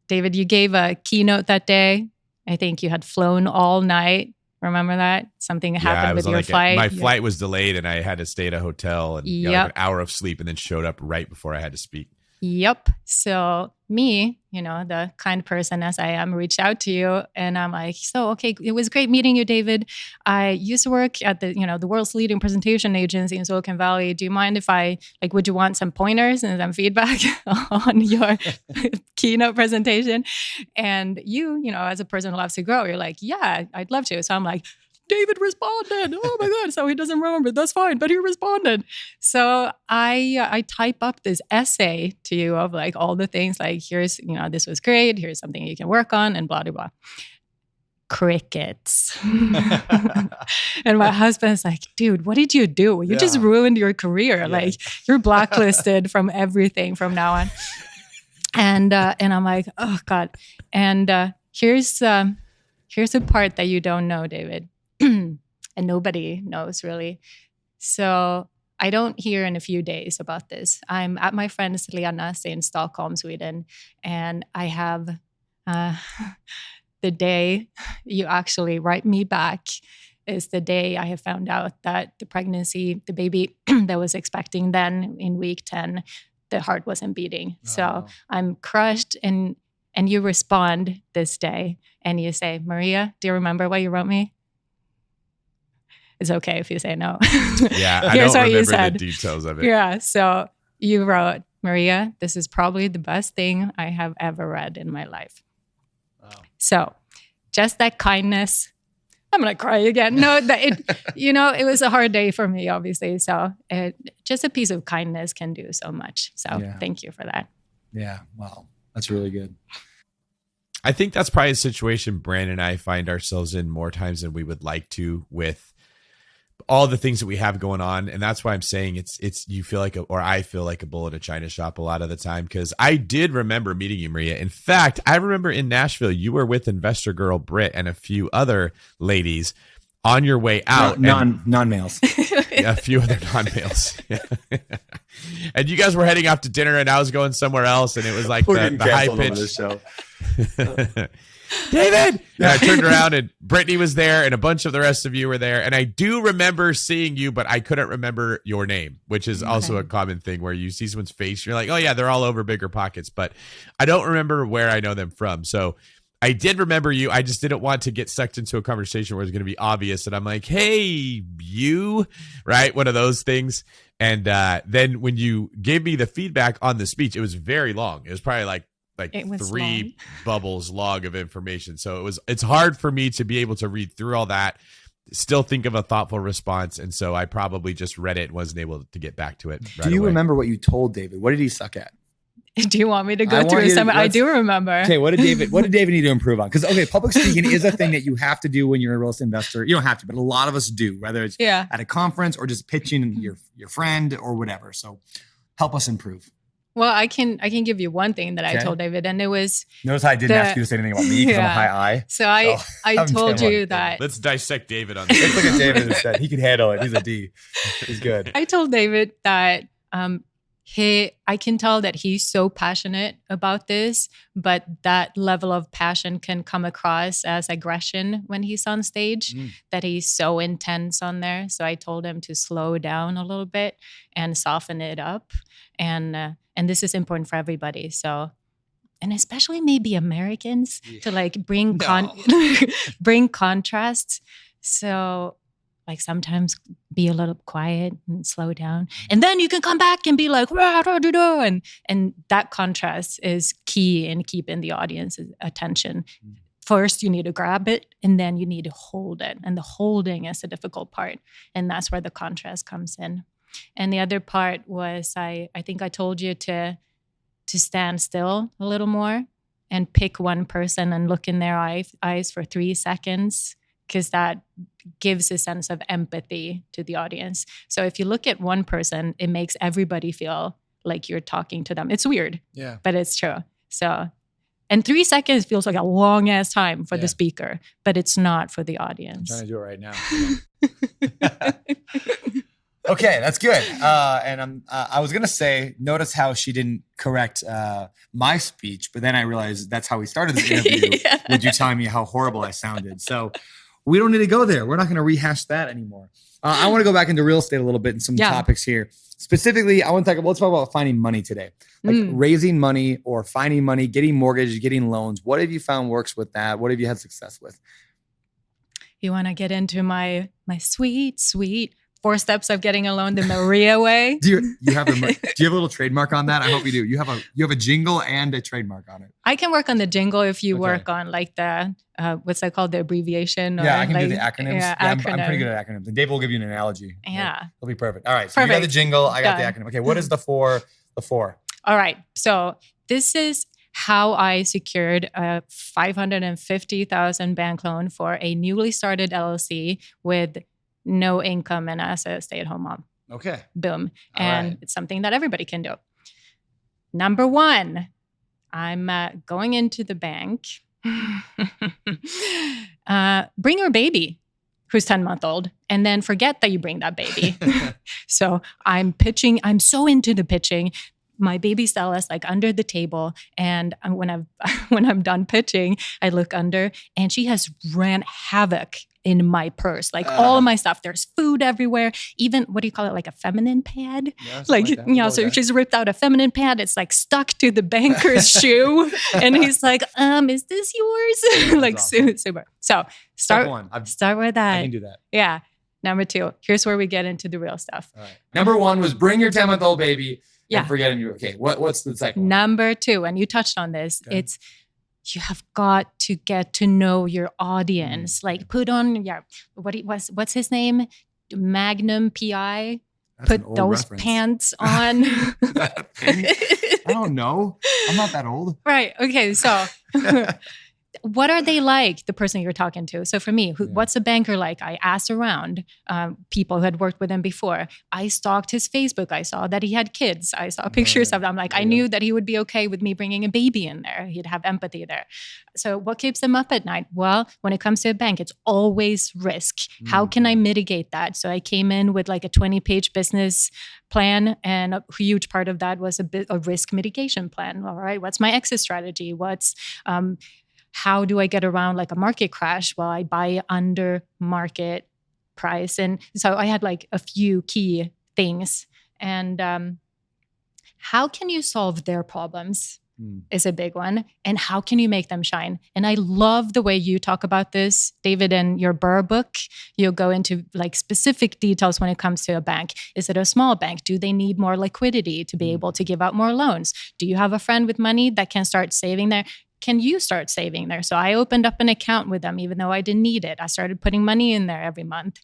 David, you gave a keynote that day. I think you had flown all night. Remember that? Something happened with your flight? My flight was delayed and I had to stay at a hotel and got like an hour of sleep and then showed up right before I had to speak. Yep. So me, the kind person as I am, reached out to you and I'm like, okay, it was great meeting you, David. I used to work at the world's leading presentation agency in Silicon Valley. Do you mind if would you want some pointers and some feedback on your keynote presentation? And you, as a person who loves to grow, you're like, yeah, I'd love to. So I'm like, David responded. Oh my God. So he doesn't remember. That's fine. But he responded. So I type up this essay to you of like all the things like, here's, this was great. Here's something you can work on and blah, blah, blah. Crickets. And my husband's like, dude, what did you do? You just ruined your career. Yeah. Like you're blacklisted from everything from now on. And I'm like, oh God. And here's the part that you don't know, David. And nobody knows really. So I don't hear in a few days about this. I'm at my friend's Lena's in Stockholm, Sweden. And I have the day you actually write me back is the day I have found out that the baby that was expecting then in week 10, the heart wasn't beating. Oh. So I'm crushed and you respond this day and you say, Maria, do you remember what you wrote me? It's okay if you say no. Yeah, I don't remember the details of it. Yeah, so you wrote, Maria, this is probably the best thing I have ever read in my life. Wow. So just that kindness. I'm going to cry again. No, it was a hard day for me, obviously. So just a piece of kindness can do so much. So Thank you for that. Yeah, wow. That's really good. I think that's probably a situation Brandon and I find ourselves in more times than we would like to with all the things that we have going on. And that's why I'm saying it's you feel like I feel like a bull in a china shop a lot of the time, because I did remember meeting you, Maria. In fact, I remember in Nashville, you were with investor girl Britt and a few other ladies on your way out. Non-males. A few other non-males. And you guys were heading off to dinner and I was going somewhere else. And it was like the high pitch show. David! And I turned around and Brittany was there and a bunch of the rest of you were there. And I do remember seeing you, but I couldn't remember your name, which is also a common thing where you see someone's face. You're like, oh yeah, they're all over BiggerPockets, but I don't remember where I know them from. So I did remember you. I just didn't want to get sucked into a conversation where it's going to be obvious. And I'm like, hey, you, right? One of those things. And then when you gave me the feedback on the speech, it was very long. It was probably like 3 bubbles long of information. So it's hard for me to be able to read through all that, still think of a thoughtful response. And so I probably just read it and wasn't able to get back to it. Do you remember what you told David? What did he suck at? Do you want me to go through some? I do remember. Okay, what did David need to improve on? Because public speaking is a thing that you have to do when you're a real estate investor. You don't have to, but a lot of us do, whether it's at a conference or just pitching your friend or whatever. So help us improve. Well, I can give you one thing that I Okay. told David, and it was Notice how I didn't ask you to say anything about me because I'm a Yeah. high I. so I I'm told terrible you at that Let's dissect David on this. Let's look at David instead. He can handle it. He's a D. He's good. I told David that I can tell that he's so passionate about this, but that level of passion can come across as aggression when he's on stage, that he's so intense on there. So I told him to slow down a little bit and soften it up. And this is important for everybody. So, and especially maybe Americans to like bring bring contrast. So like sometimes be a little quiet and slow down. And then you can come back and be like, and that contrast is key in keeping the audience's attention. First, you need to grab it, and then you need to hold it. And the holding is the difficult part. And that's where the contrast comes in. And the other part was, I think I told you to stand still a little more and pick one person and look in their eyes for 3 seconds, because that gives a sense of empathy to the audience. So if you look at one person, it makes everybody feel like you're talking to them. It's weird, but it's true. So, and 3 seconds feels like a long ass time for the speaker, but it's not for the audience. I'm trying to do it right now. Okay, that's good. And I was gonna say, notice how she didn't correct my speech, but then I realized that's how we started this interview with you telling me how horrible I sounded. So we don't need to go there. We're not gonna rehash that anymore. I want to go back into real estate a little bit and some topics here. Specifically, let's talk about finding money today, like raising money or finding money, getting mortgages, getting loans. What have you found works with that? What have you had success with? You want to get into my sweet 4 steps of getting a loan the Maria way? Do you have a little trademark on that? I hope you do. You have a jingle and a trademark on it. I can work on the jingle if you work on like the what's that called, the abbreviation? Or I can like, do the acronyms. Yeah, I'm pretty good at acronyms. And Dave will give you an analogy. Yeah. It'll be perfect. All right. So you got the jingle. I got the acronym. Okay. What is the four? All right. So this is how I secured a $550,000 bank loan for a newly started LLC with no income and as a stay-at-home mom. Okay. Boom. And it's something that everybody can do. Number 1, I'm going into the bank. Bring your baby who's 10-month-old, and then forget that you bring that baby. So I'm pitching. I'm so into the pitching. My baby Stella is like under the table, and when I'm done pitching, I look under, and she has ran havoc in my purse, like all of my stuff. There's food everywhere. Even, what do you call it? Like a feminine pad? Yeah, like so she's ripped out a feminine pad. It's like stuck to the banker's shoe. And he's like, is this yours? Like awesome. Super. So start with that. I can do that. Yeah. Number 2, here's where we get into the real stuff. All right. Number 1 was bring your 10-month-old baby and forget you. Okay. What's the second one? Number 2, and you touched on this. Okay. It's, you have got to get to know your audience. Like put on what's his name? Magnum PI. That's put those reference. Pants on. I don't know. I'm not that old. Right. Okay. So what are they like, the person you're talking to? So for me, what's a banker like? I asked around people who had worked with him before. I stalked his Facebook. I saw that he had kids. I saw pictures of them. Like I knew that he would be okay with me bringing a baby in there. He'd have empathy there. So what keeps him up at night? Well, when it comes to a bank, it's always risk. How can I mitigate that? So I came in with like a 20-page business plan, and a huge part of that was a risk mitigation plan. All right, what's my exit strategy? How do I get around like a market crash? Well, I buy under market price. And so I had like a few key things. And how can you solve their problems is a big one. And how can you make them shine? And I love the way you talk about this, David, in your Burr book. You'll go into like specific details when it comes to a bank. Is it a small bank? Do they need more liquidity to be able to give out more loans? Do you have a friend with money that can start saving there? Can you start saving there? So I opened up an account with them, even though I didn't need it. I started putting money in there every month.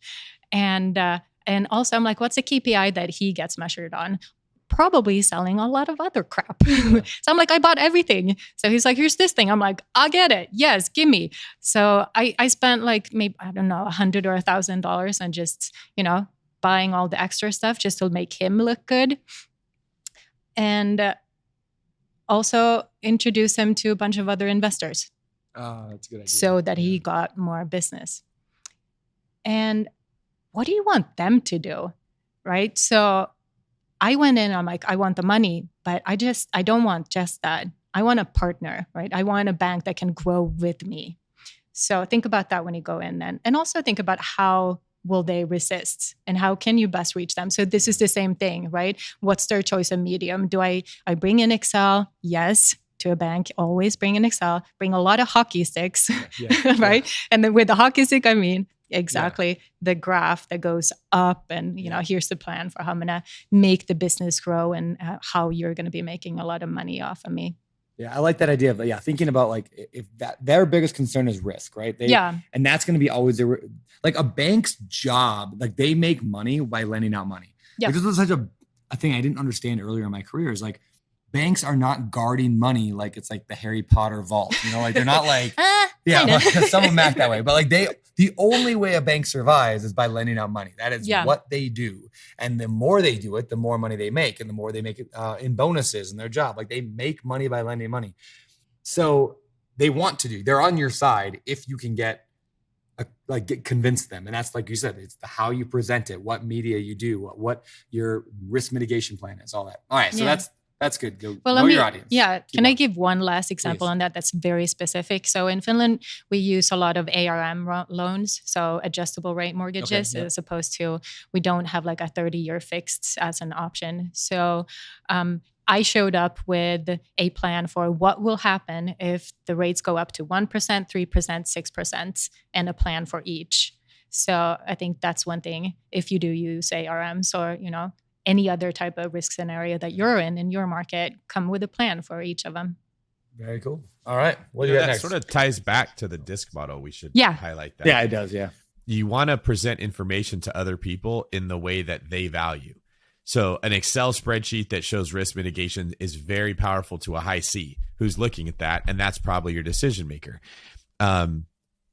And also I'm like, what's a KPI that he gets measured on? Probably selling a lot of other crap. So I'm like, I bought everything. So he's like, here's this thing. I'm like, I get it. Yes, give me. So I spent like maybe, I don't know, $100 or $1,000 on just, buying all the extra stuff just to make him look good. And Also introduce him to a bunch of other investors That's a good idea. so that he got more business. And what do you want them to do? Right? So I went in, I'm like, I want the money, but I don't want just that. I want a partner, right? I want a bank that can grow with me. So think about that when you go in then. And also think about how will they resist and how can you best reach them? So this is the same thing, right? What's their choice of medium? Do I bring in Excel? Yes. To a bank, always bring in Excel, bring a lot of hockey sticks, right? Yeah. And then with the hockey stick, I mean, exactly the graph that goes up and, here's the plan for how I'm going to make the business grow and how you're going to be making a lot of money off of me. Yeah, I like that idea of thinking about like if that their biggest concern is risk, right? And that's going to be always like a bank's job. Like they make money by lending out money. Yeah, like this was such a thing I didn't understand earlier in my career. Is like banks are not guarding money like it's like the Harry Potter vault. Like they're not like some of them act that way, but like the only way a bank survives is by lending out money. That is what they do. And the more they do it, the more money they make, and the more they make it in bonuses in their job. Like they make money by lending money. So they're on your side if you can get convince them. And that's like you said, it's how you present it, what media you do, what your risk mitigation plan is, all that. All right. So that's good. Know your audience. Yeah. Can I give one last example on that? That's very specific. So in Finland, we use a lot of ARM loans, so adjustable rate mortgages, as opposed to we don't have like a 30-year fixed as an option. So I showed up with a plan for what will happen if the rates go up to 1%, 3%, 6%, and a plan for each. So I think that's one thing. If you do use ARMs or, any other type of risk scenario that you're in your market, come with a plan for each of them. Very cool. All right. What do you got next? Sort of ties back to the DISC model. We should highlight that. Yeah, it does. Yeah. You want to present information to other people in the way that they value. So an Excel spreadsheet that shows risk mitigation is very powerful to a high C who's looking at that. And that's probably your decision maker.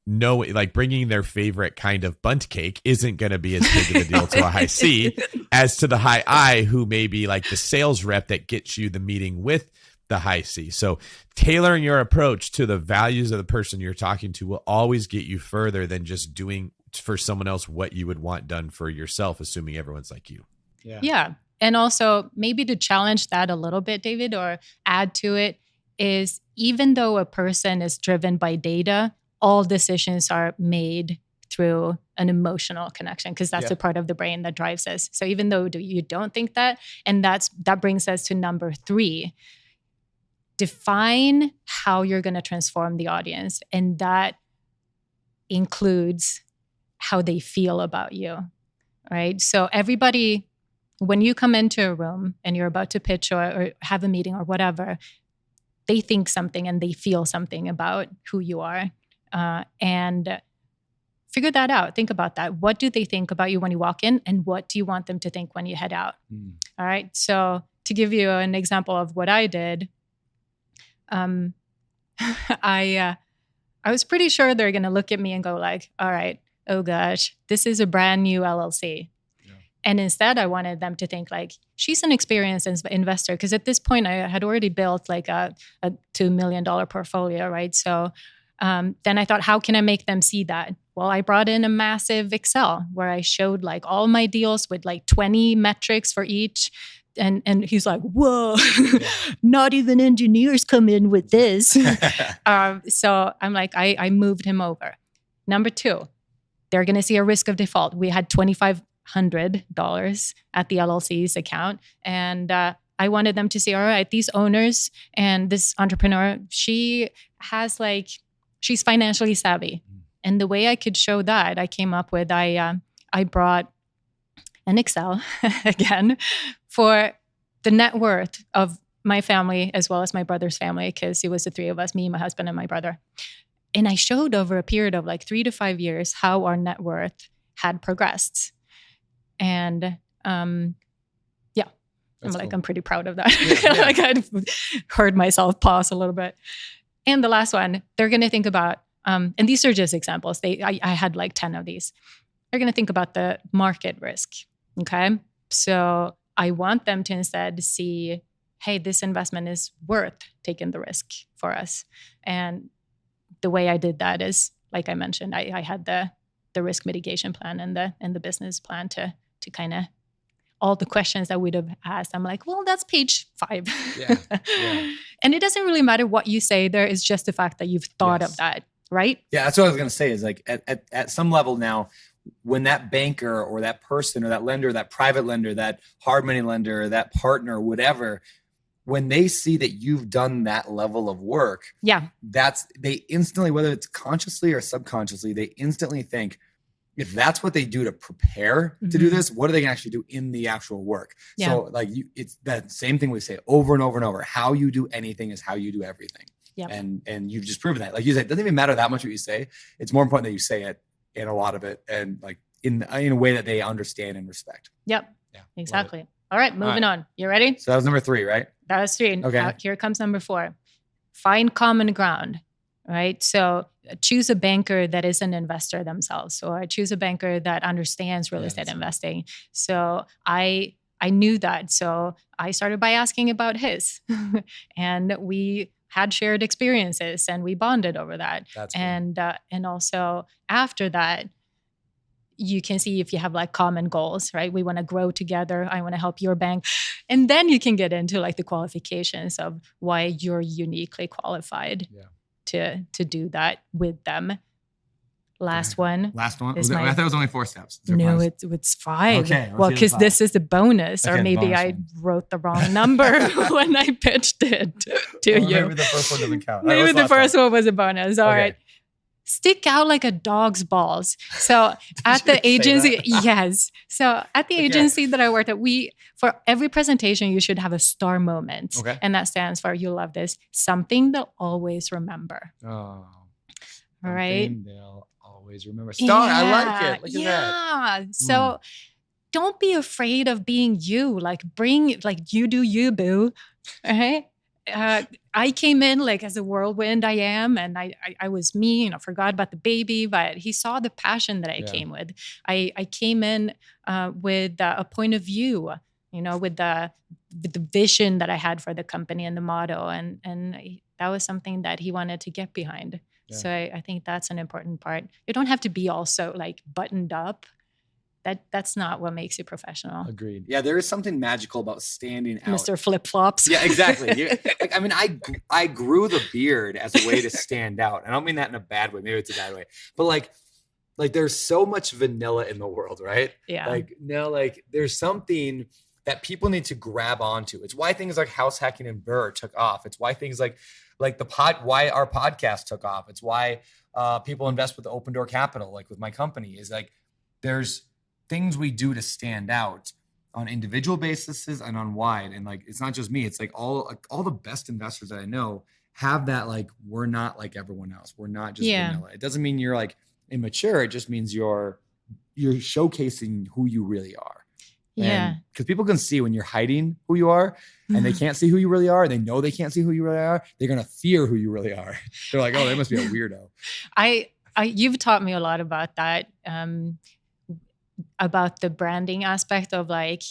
Like bringing their favorite kind of bundt cake isn't going to be as big of a deal to a high C as to the high I, who may be like the sales rep that gets you the meeting with the high C. So tailoring your approach to the values of the person you're talking to will always get you further than just doing for someone else what you would want done for yourself, assuming everyone's like you. Yeah. And also maybe to challenge that a little bit, David, or add to it is even though a person is driven by data, all decisions are made through an emotional connection because that's the part of the brain that drives us. So even though you don't think that, and that brings us to number 3, define how you're going to transform the audience. And that includes how they feel about you, right? So everybody, when you come into a room and you're about to pitch or have a meeting or whatever, they think something and they feel something about who you are. And figure that out. Think about that. What do they think about you when you walk in? And what do you want them to think when you head out? All right. So to give you an example of what I did, I was pretty sure they're going to look at me and go like, all right, oh gosh, this is a brand new LLC. And instead, I wanted them to think like, she's an experienced investor. Because at this point, I had already built like a $2 million portfolio, right? So then I thought, how can I make them see that? Well, I brought in a massive Excel where I showed like all my deals with like 20 metrics for each. And he's like, whoa, not even engineers come in with this. So I'm like, I moved him over. Number 2, they're going to see a risk of default. We had $2,500 at the LLC's account. And I wanted them to see, all right, these owners and this entrepreneur, she has like, she's financially savvy. And the way I could show that, I came up with, I brought an Excel again for the net worth of my family as well as my brother's family, because it was the 3 of us, me, my husband, and my brother. And I showed over a period of like 3 to 5 years how our net worth had progressed. And I'm pretty proud of that. Like I heard myself pause a little bit. And the last one, they're going to think about, and these are just examples. I had like 10 of these. They're going to think about the market risk. Okay. So I want them to instead see hey, this investment is worth taking the risk for us. And the way I did that is, like I mentioned, I had the risk mitigation plan and the business plan to kind of all the questions that we'd have asked. I'm like, well, that's page 5. Yeah. And it doesn't really matter what you say there. It's just the fact that you've thought of that, right? Yeah, that's what I was going to say is like at some level now, when that banker or that person or that lender, that private lender, that hard money lender, that partner, whatever, when they see that you've done that level of work, they instantly, whether it's consciously or subconsciously, they instantly think, if that's what they do to prepare to do this, what are they going to actually do in the actual work? Yeah. So like it's that same thing we say over and over and over. How you do anything is how you do everything. Yep. And you've just proven that. Like you said, it doesn't even matter that much what you say. It's more important that you say it in a lot of it and like in a way that they understand and respect. Yep. Yeah. Exactly. All right, moving on. You ready? So that was number 3, right? That was 3. Okay. Here comes number 4. Find common ground. Right. So choose a banker that is an investor themselves, or choose a banker that understands real estate investing. So I knew that. So I started by asking about his and we had shared experiences and we bonded over that. That's cool. And also after that, you can see if you have like common goals, right? We want to grow together. I want to help your bank. And then you can get into like the qualifications of why you're uniquely qualified. Yeah. To do that with them. Last one. I thought it was only 4 steps. No, it's 5. Okay. Well, because this is the bonus, or maybe I wrote the wrong number when I pitched it to you. Maybe the first one doesn't count. Maybe the first one was a bonus. All right. Stick out like a dog's balls. So at the agency, yes. So at the agency that I worked at, for every presentation, you should have a star moment. Okay. And that stands for, you'll love this, something they'll always remember. Oh. All right. They'll always remember. Star, I like it. Look at that. Yeah. So don't be afraid of being you. Like you do you, boo. All right. I came in like as a whirlwind I am, and I was me, forgot about the baby, but he saw the passion that I came with. I came in with a point of view, with the vision that I had for the company and the motto, and that was something that he wanted to get behind. Yeah. So I think that's an important part. You don't have to be also like buttoned up. That's not what makes you professional. Agreed. Yeah, there is something magical about standing out. Mr. Flip-flops. Yeah, exactly. I grew the beard as a way to stand out. And I don't mean that in a bad way. Maybe it's a bad way. But like there's so much vanilla in the world, right? Yeah. There's something that people need to grab onto. It's why things like house hacking and Burr took off. It's why things like why our podcast took off. It's why people invest with the Open Door Capital, like with my company, is like there's things we do to stand out on individual bases and on wide. And like, it's not just me. It's like all the best investors that I know have that, like, we're not like everyone else. We're not just vanilla. It doesn't mean you're like immature. It just means you're showcasing who you really are. Yeah. Because people can see when you're hiding who you are and they can't see who you really are. They know they can't see who you really are. They're going to fear who you really are. They're like, oh, they must be a weirdo. You've taught me a lot about that. About the branding aspect of like,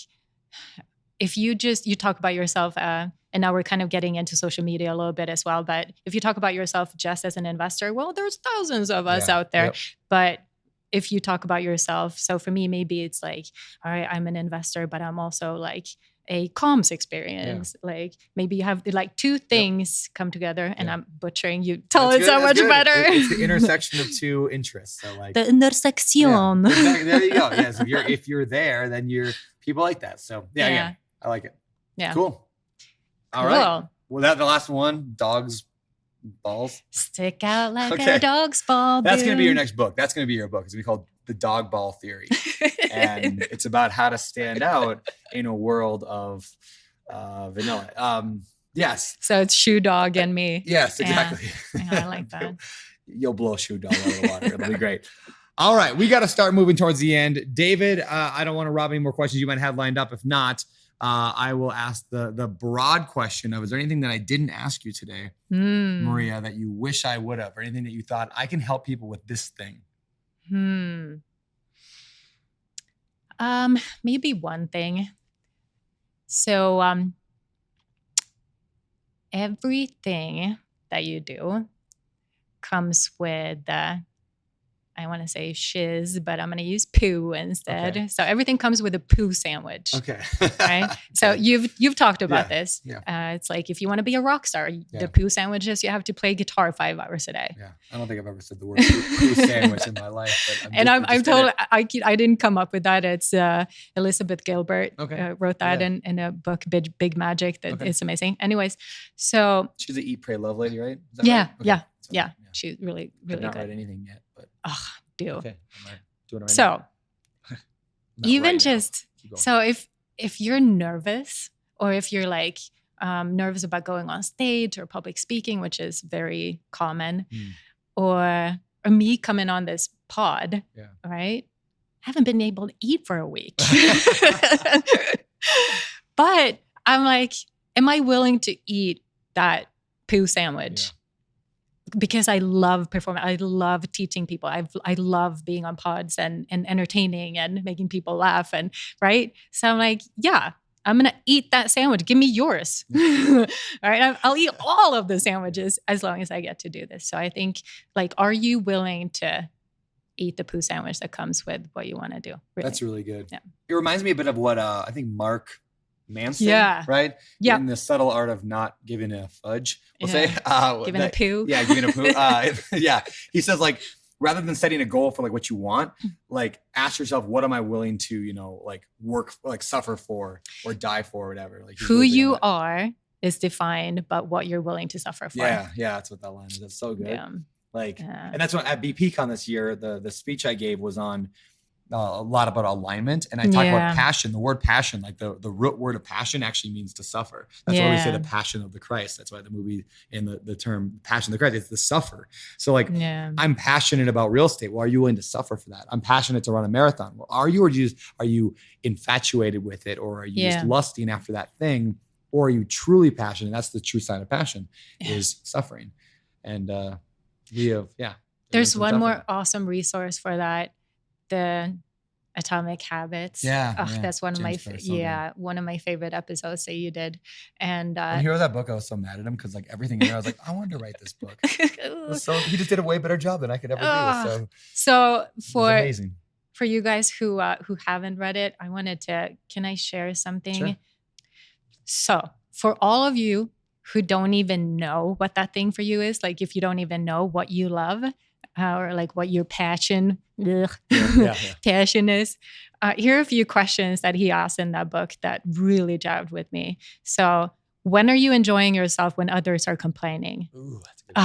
if you talk about yourself, and now we're kind of getting into social media a little bit as well, but if you talk about yourself just as an investor, well, there's thousands of us out there. Yep. But if you talk about yourself, so for me, maybe it's like, all right, I'm an investor, but I'm also like a comms experience. Yeah. Like maybe you have like 2 things come together, and I'm butchering you. Tell it so much better. It's the intersection of 2 interests. So like the intersection. Yeah. Exactly. There you go. Yes. If you're there, then you're people like that. So yeah. I like it. Yeah. Cool. All right. Well, that the last one, dogs balls. Stick out like a dog's ball. That's going to be your next book. That's going to be your book. It's going to be called The Dog Ball Theory. And it's about how to stand out in a world of vanilla. Yes. So it's Shoe Dog and me. Yes, exactly. Yeah, I like that. You'll blow Shoe Dog out of the water. It'll be great. All right. We got to start moving towards the end. David, I don't want to rob any more questions you might have lined up. If not, I will ask the broad question of, is there anything that I didn't ask you today, Maria, that you wish I would have, or anything that you thought I can help people with this thing? Maybe one thing. So everything that you do comes with, I want to say shiz, but I'm going to use poo instead. Okay. So everything comes with a poo sandwich. Okay. Right. So you've talked about Yeah, this. yeah. It's like, if you want to be a rock star, Yeah. the poo sandwiches, you have to play guitar 5 hours a day. Yeah. I don't think I've ever said the word poo sandwich in my life. But I'm told I didn't come up with that. It's Elizabeth Gilbert wrote that Yeah. in a book, Big Magic. That Okay. It's amazing. Anyways, so She's an Eat, Pray, Love lady, right? Is that yeah, right? Okay. yeah, So, yeah. She's really, I've really not good. read anything yet, but Oh, do. okay. I'm doing it right So now. Not even right now. just Keep going. so if you're nervous, or if you're like nervous about going on stage or public speaking, which is very common, or me coming on this pod, Yeah. right? I haven't been able to eat for a week. But I'm like, am I willing to eat that poo sandwich? Because I love performing. I love teaching people. I love being on pods and entertaining and making people laugh, and right. So I'm like, yeah, I'm gonna eat that sandwich. Give me yours. All right, I'll eat all of the sandwiches as long as I get to do this. So I think, like, are you willing to eat the poo sandwich that comes with what you want to do? Really? That's really good. Yeah. It reminds me a bit of what I think Mark Manson, Yeah. right? Yeah. In The Subtle Art of Not Giving a Fudge, we'll Yeah. say. Giving a poo. Yeah, giving a poo. Yeah. He says, like, rather than setting a goal for like what you want, like ask yourself, what am I willing to, like work, like suffer for or die for or whatever. Like he's Who really big on you that. are is defined by what you're willing to suffer for. Yeah. That's what that line is. That's so good. Yeah. Like, Yeah. and that's what at BPCon this year, the speech I gave was on a lot about alignment. And I talk Yeah. about passion. The word passion, like the root word of passion actually means to suffer. That's why we say Yeah. the passion of the Christ. That's why the movie in the term passion of the Christ, it's the suffer. So like, Yeah. I'm passionate about real estate. Well, are you willing to suffer for that? I'm passionate to run a marathon. Well, are you, or are you infatuated with it? Or are you just Yeah. lusting after that thing? Or are you truly passionate? That's the true sign of passion, is suffering. And we have, There's some one suffering. more awesome resource for that. The Atomic Habits. Yeah, Oh, yeah. that's one of my James Clear, so good. one of my favorite episodes that you did. And When he wrote that book, I was so mad at him because like everything in there, I was like, I wanted to write this book. So he just did a way better job than I could ever do. So It was for amazing. you guys who haven't read it, I wanted to. Can I share something? Sure. So for all of you who don't even know what that thing for you is, like if you don't even know what you love, or like what your passion passion is, here are a few questions that he asked in that book that really jabbed with me. So, when are you enjoying yourself when others are complaining? Ooh, that's a good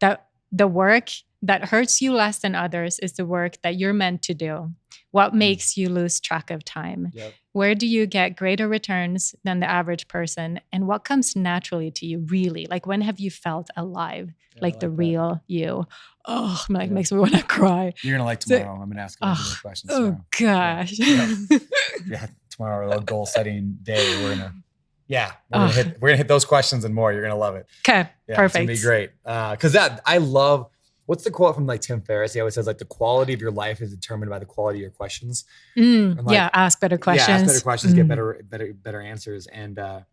question. The work that hurts you less than others is the work that you're meant to do. What makes you lose track of time? Yep. Where do you get greater returns than the average person? And what comes naturally to you, really? Like, when have you felt alive? Like the that. real you? Oh, I'm like, makes me want to cry. You're gonna like tomorrow. I'm gonna ask a bunch of those questions. Oh, tomorrow. gosh. Yeah, tomorrow, a little goal setting day. We're gonna hit those questions and more. You're gonna love it. Okay, Yeah, perfect. It's gonna be great. Because I love. What's the quote from like Tim Ferriss? He always says like the quality of your life is determined by the quality of your questions. And, like, Ask better questions. Yeah, ask better questions, get better answers. And I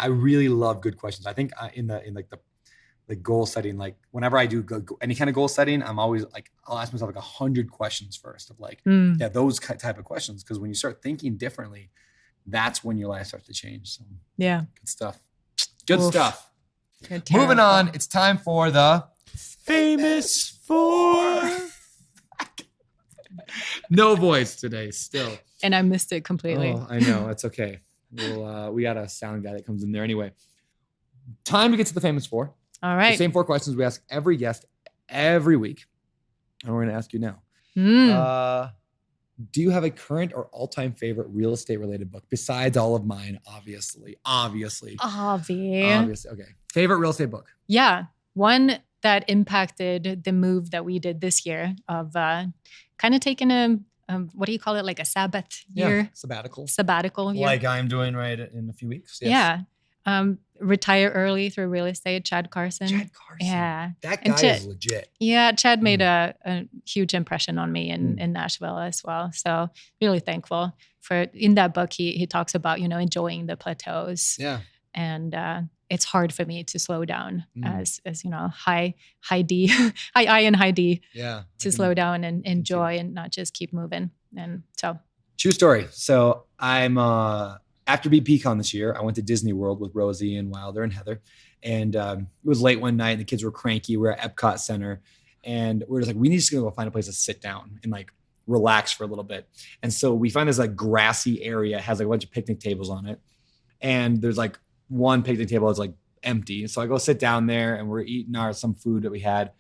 really love good questions. I think in the goal setting, like whenever I do any kind of goal setting, I'm always like, I'll ask myself like 100 questions first of like, those type of questions. Because when you start thinking differently, that's when your life starts to change. So Yeah. good stuff. Good Oof. stuff. You're Moving terrible. on, it's time for the Famous for. no voice today. Still, And I missed it completely. oh, I know it's okay. We got a sound guy that comes in there anyway. Time to get to the famous four. All The right. same 4 questions we ask every guest every week, and we're going to ask you now. Do you have a current or all-time favorite real estate related book besides all of mine? Obviously. Obvious. Okay. Favorite real estate book? Yeah. One that impacted the move that we did this year of kind of taking a, what do you call it? Like a Sabbath year? Sabbatical year. Like I'm doing right in a few weeks. Yes. Yeah. Retire early through real estate, Chad Carson. Chad Carson. Yeah. That And guy Chad- is legit. Yeah, Chad made a huge impression on me in Nashville as well. So really thankful for in that book. He talks about, enjoying the plateaus Yeah. and it's hard for me to slow down as high D, high I and high D to slow down and enjoy and not just keep moving. And so true story. So I'm, after BPCon this year, I went to Disney World with Rosie and Wilder and Heather. And it was late one night and the kids were cranky. We're at Epcot Center and we're just like, we need to go find a place to sit down and like relax for a little bit. And so we find this like grassy area, has like a bunch of picnic tables on it. And there's like one picnic table that's like empty. So I go sit down there and we're eating some food that we had.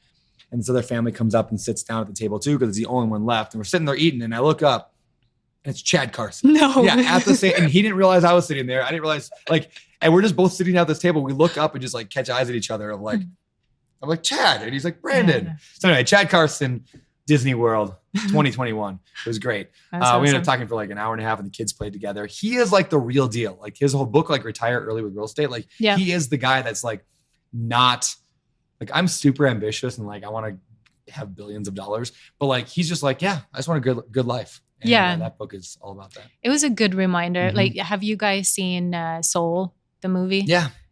And this other family comes up and sits down at the table too, because it's the only one left. And we're sitting there eating and I look up and it's Chad Carson. No. Yeah, at the same, and he didn't realize I was sitting there. I didn't realize and we're just both sitting at this table. We look up and just like catch eyes at each other of like, I'm like, Chad. And he's like, Brandon. Yeah. So anyway, Chad Carson, Disney World, 2021. It was great. Awesome. We ended up talking for like an hour and a half and the kids played together. He is like the real deal. Like his whole book, like Retire Early with Real Estate. Like he is the guy that's like not like, I'm super ambitious and like, I want to have billions of dollars, but like, he's just like, yeah, I just want a good life. And, that book is all about that. It was a good reminder. Like, have you guys seen Soul, the movie?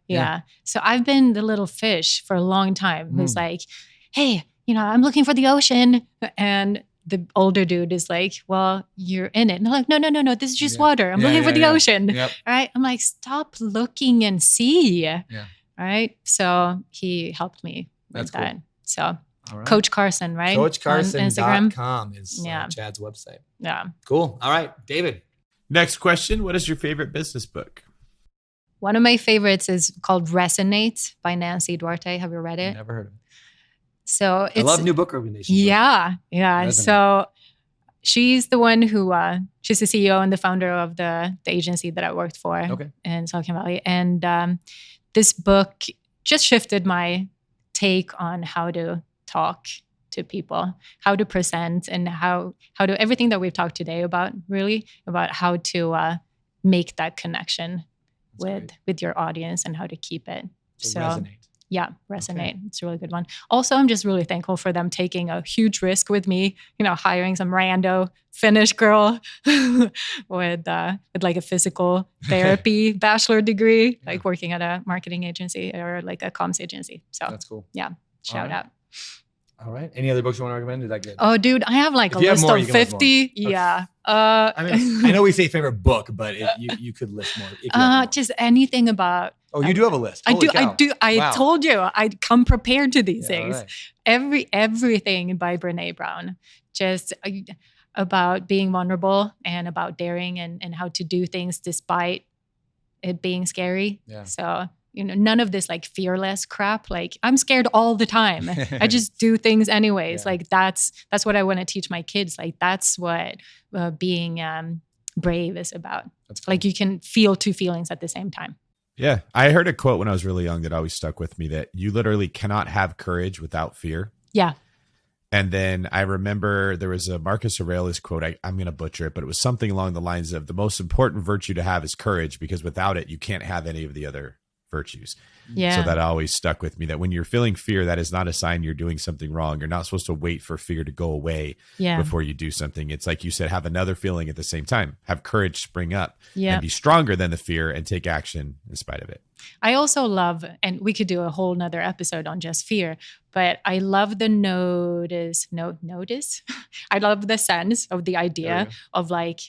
Yeah. So I've been the little fish for a long time who's like, hey, I'm looking for the ocean. And the older dude is like, well, you're in it. And I'm like, no, this is just water. I'm looking for the ocean. Yep. All right. I'm like, stop looking and see. Yeah. All right. So he helped me with that. Cool. So right. Coach Carson, right? CoachCarson.com is Chad's website. Yeah. Cool. All right, David. Next question. What is your favorite business book? One of my favorites is called Resonate by Nancy Duarte. Have you read it? Never heard of it. So I love new book recommendations. Yeah. Resonate. So she's the one who, she's the CEO and the founder of the agency that I worked for in Silicon Valley. And this book just shifted my take on how to talk to people, how to present, and how to everything that we've talked today about, really about how to make that connection with your audience and how to keep it. So resonate. Yeah, Resonate. Okay. It's a really good one. Also, I'm just really thankful for them taking a huge risk with me, hiring some rando Finnish girl with like a physical therapy bachelor degree, like working at a marketing agency or like a comms agency. So that's cool. Yeah, shout out. All right. Any other books you want to recommend? Is that good? Oh, dude, I have like a list of 50. Yeah. I mean, I know we say favorite book, but you could list more. Just anything about. Oh, you do have a list. I do. I told you, I come prepared to these things. Right. Everything by Brene Brown, just about being vulnerable and about daring and how to do things despite it being scary. Yeah. So. None of this like fearless crap. Like I'm scared all the time. I just do things anyways. Yeah. Like that's what I want to teach my kids. Like that's what being brave is about. That's cool. Like you can feel two feelings at the same time. Yeah. I heard a quote when I was really young that always stuck with me, that you literally cannot have courage without fear. Yeah. And then I remember there was a Marcus Aurelius quote. I'm going to butcher it, but it was something along the lines of the most important virtue to have is courage, because without it, you can't have any of the other virtues. Yeah. So that always stuck with me, that when you're feeling fear, that is not a sign you're doing something wrong. You're not supposed to wait for fear to go away before you do something. It's like you said, have another feeling at the same time. Have courage spring up and be stronger than the fear and take action in spite of it. I also love, and we could do a whole nother episode on just fear, but I love the notice. I love the sense of the idea of like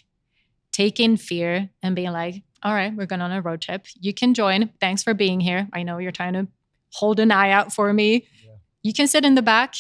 taking fear and being like, all right, we're going on a road trip. You can join. Thanks for being here. I know you're trying to hold an eye out for me. Yeah. You can sit in the back.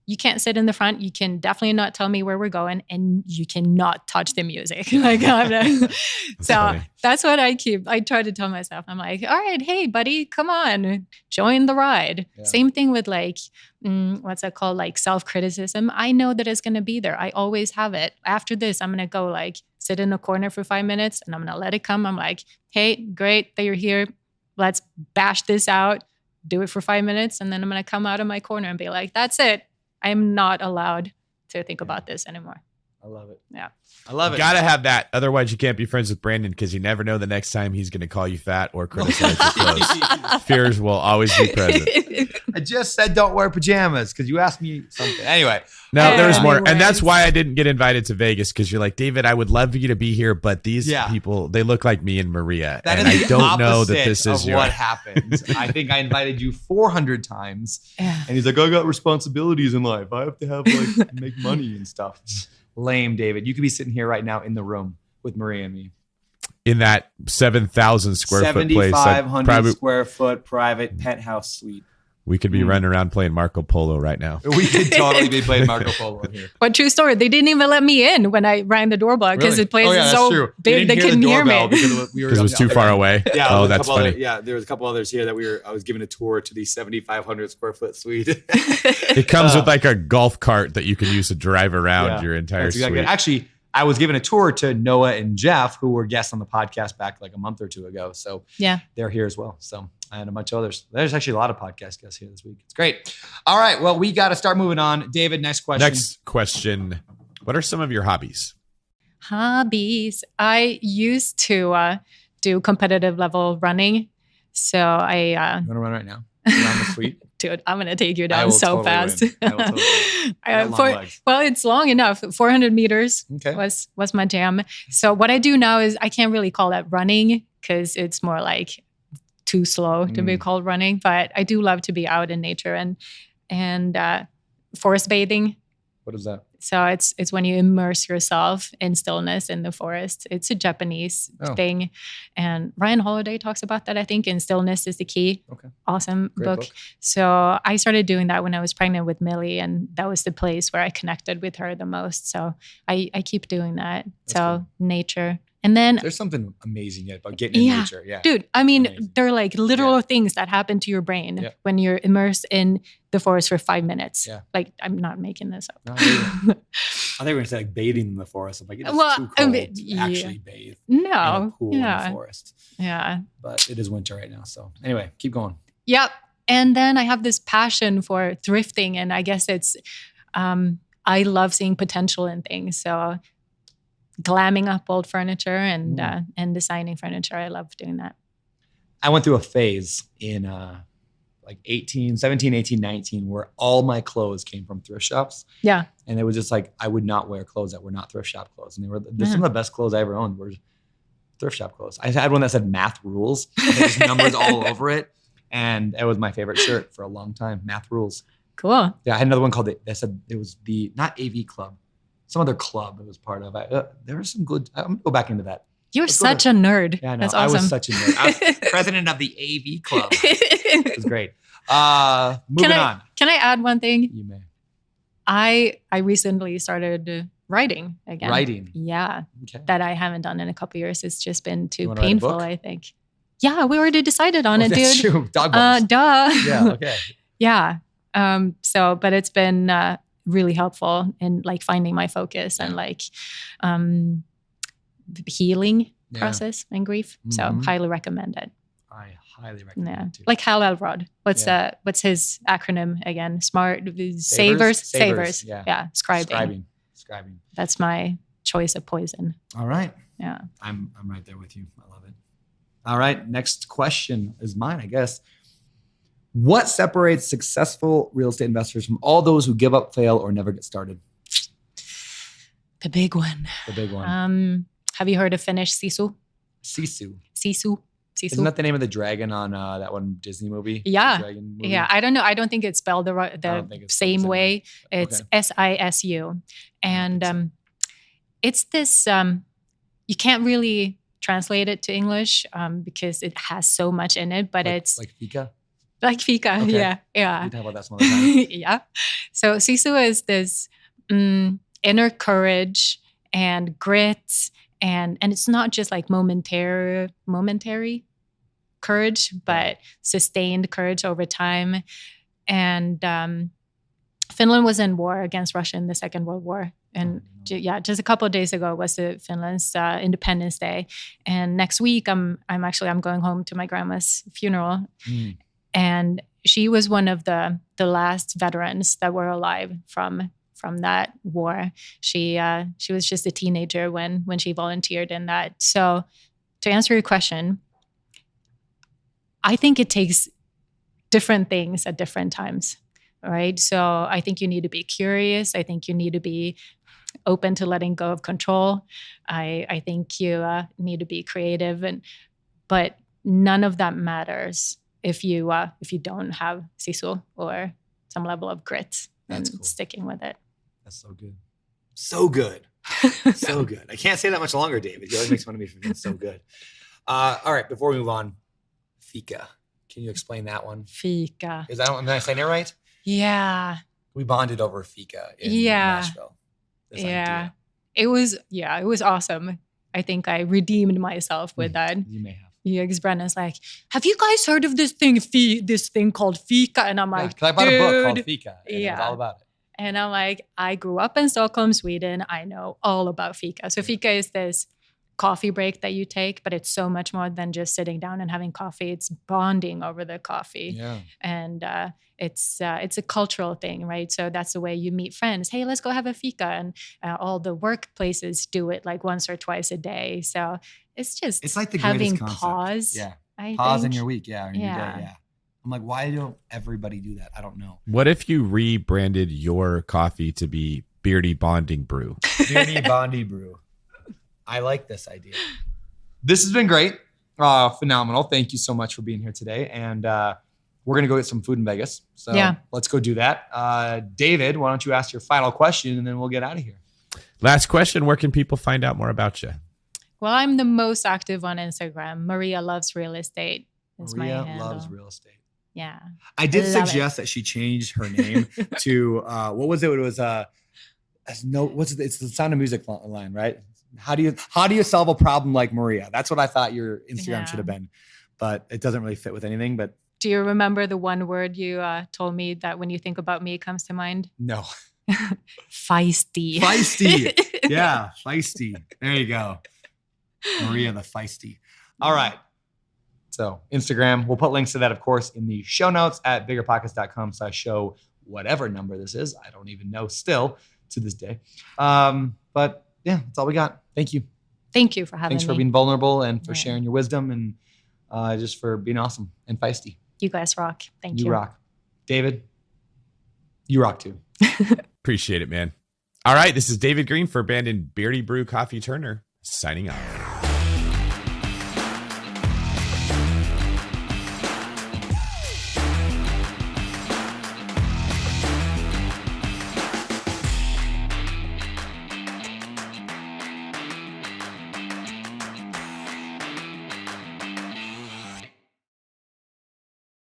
You can't sit in the front. You can definitely not tell me where we're going, and you cannot touch the music. Like, that's what I try to tell myself. I'm like, all right, hey, buddy, come on, join the ride. Yeah. Same thing with like, what's that called? Like self-criticism. I know that it's going to be there. I always have it. After this, I'm going to go like sit in a corner for 5 minutes and I'm going to let it come. I'm like, hey, great that you're here. Let's bash this out. Do it for 5 minutes. And then I'm going to come out of my corner and be like, that's it. I'm not allowed to think about this anymore. I love it. Yeah. I love it. Gotta have that. Otherwise, you can't be friends with Brandon because you never know the next time he's going to call you fat or criticize your clothes. Fears will always be present. I just said don't wear pajamas because you asked me something. Anyway. No, there's more. And Anyways. that's why I didn't get invited to Vegas because you're like, David, I would love for you to be here, but these Yeah. people, they look like me and Maria. That and is I the don't know that opposite this is of your. what happened. I think I invited you 400 times. Yeah. And he's like, I got responsibilities in life. I have to have like make money and stuff. Lame, David. You could be sitting here right now in the room with Maria and me. In that 7,000 square foot place. 7,500 square foot private penthouse suite. We could be running around playing Marco Polo right now. We could totally be playing Marco Polo in here. But true story, they didn't even let me in when I rang the doorbell because the place is so big they couldn't hear me. Because Because it was too far away. Yeah, Oh, that's funny. there was a couple others here that I was giving a tour to the 7,500 square foot suite. It comes with like a golf cart that you can use to drive around your entire That's exactly suite. it. Actually, I was giving a tour to Noah and Jeff, who were guests on the podcast back like a month or two ago. So Yeah. they're here as well. So and a bunch of others. There's actually a lot of podcast guests here this week. It's great. All right. Well, we got to start moving on. David, next question. Next question. What are some of your hobbies? Hobbies. I used to do competitive level running. So I, You want to run right now? Around the suite? dude, I'm going to take you I down will so totally fast. win. I will totally win. I got long legs. Well, it's long enough. 400 meters Okay. was my jam. So what I do now is I can't really call that running because it's more like too slow to be called running. But I do love to be out in nature and forest bathing. What is that? So it's when you immerse yourself in stillness in the forest. It's a Japanese thing. And Ryan Holiday talks about that, I think, in Stillness is the Key. Okay. Awesome Great book. So I started doing that when I was pregnant with Millie, and that was the place where I connected with her the most. So I keep doing that. That's So nature. And then There's something amazing yet about getting in nature. Yeah. dude, I mean, Amazing. they're like literal things that happen to your brain when you're immersed in the forest for 5 minutes. Yeah. Like, I'm not making this up. No, I think we're going to say like bathing in the forest. I'm like, it's Well, too I cold mean, to actually bathe No. in a pool in the Yeah. forest. Yeah. But it is winter right now. So anyway, keep going. Yep. And then I have this passion for thrifting. And I guess it's, I love seeing potential in things. So glamming up old furniture and designing furniture. I love doing that. I went through a phase in like 17, 18, 19, where all my clothes came from thrift shops. Yeah. And it was just like, I would not wear clothes that were not thrift shop clothes. And some of the best clothes I ever owned were thrift shop clothes. I had one that said Math Rules. And there's numbers all over it. And it was my favorite shirt for a long time. Math Rules. Cool. Yeah, I had another one called that said it was the, not AV Club, some other club it was part of. There was some good, I'm going to go back into that. You're Let's go such a nerd. Yeah, no, That's awesome. I was such a nerd. I was president of the AV Club. It was great. Moving on. Can I add one thing? You may. I recently started writing again. Writing. Yeah. Okay. That I haven't done in a couple years. It's just been You too wanna write a painful, book? I think. Yeah, we already decided on it, That's dude. true. Dog balls. Duh. Yeah, okay. Yeah. But it's been really helpful in like finding my focus and like healing process and grief. So Mhm. highly recommend it. I highly recommend Yeah. it too. Like Hal Elrod. What's his acronym again? Savers. Yeah. Scribing. Scribing. That's my choice of poison. All right. Yeah. I'm right there with you. I love it. All right. Next question is mine, I guess. What separates successful real estate investors from all those who give up, fail, or never get started? The big one. The big one. Have you heard of Finnish Sisu? Sisu. Sisu. Isn't that the name of the dragon on that one Disney movie? Yeah. The dragon movie? Yeah, I don't know. I don't think it's spelled don't think the it's spelled same the same way. way. It's Okay. SISU. And it's this, you can't really translate it to English because it has so much in it, but it's like fika. like fika. Okay. Yeah. Yeah. We talk about that some other time. Yeah. So Sisu is this inner courage and grit, and it's not just like momentary courage, but sustained courage over time. And Finland was in war against Russia in the Second World War. And just a couple of days ago was the Finland's Independence Day. And next week I'm going home to my grandma's funeral. And she was one of the last veterans that were alive from from that war. She was just a teenager when she volunteered in that. So to answer your question, I think it takes different things at different times, right? So I think you need to be curious. I think you need to be open to letting go of control. I think you need to be creative, but none of that matters if you don't have sisu or some level of grit and sticking with it. That's so good. So good. So good. I can't say that much longer, David. You always makes fun of me for being so good. All right, before we move on, fika. Can you explain that one? Fika. Am I saying it right? Yeah. We bonded over fika in Nashville. Yeah. It was awesome. I think I redeemed myself with that. You may have. Yeah, because Brennan's like, have you guys heard of this thing called fika? And I'm like, 'cause I bought a book called Fika. And it was all about it. And I'm like, I grew up in Stockholm, Sweden. I know all about fika. So fika is this coffee break that you take, but it's so much more than just sitting down and having coffee. It's bonding over the coffee. Yeah. And it's a cultural thing, right? So that's the way you meet friends. Hey, let's go have a fika. And all the workplaces do it like once or twice a day. So it's like the having greatest concept. pause. Yeah. I Pause think. in your week. Yeah. Or in your Yeah. day. Yeah. I'm like, why don't everybody do that? I don't know. What if you rebranded your coffee to be Beardy Bonding Brew? Beardy Bondy Brew. I like this idea. This has been great. Phenomenal. Thank you so much for being here today. And we're going to go get some food in Vegas. So let's go do that. David, why don't you ask your final question and then we'll get out of here. Last question. Where can people find out more about you? Well, I'm the most active on Instagram. Maria Loves Real Estate is my Maria handle. loves real estate. Yeah. I did Love suggest that she changed her name to what was it? It was it's the Sound of Music line, right? How do you solve a problem like Maria? That's what I thought your Instagram should have been, but it doesn't really fit with anything. But Do you remember the one word you told me that when you think about me comes to mind? No. Feisty. feisty, yeah, feisty. There you go, Maria the feisty. All right. So Instagram, we'll put links to that, of course, in the show notes at biggerpockets.com/show whatever number this is. I don't even know still to this day. But yeah, that's all we got. Thank you. Thank you for having me. Thanks for being vulnerable and for sharing your wisdom and just for being awesome and feisty. You guys rock. Thank you. You rock. David, you rock too. Appreciate it, man. All right. This is David Greene for Abandoned Beardy Brew Coffee Turner signing off.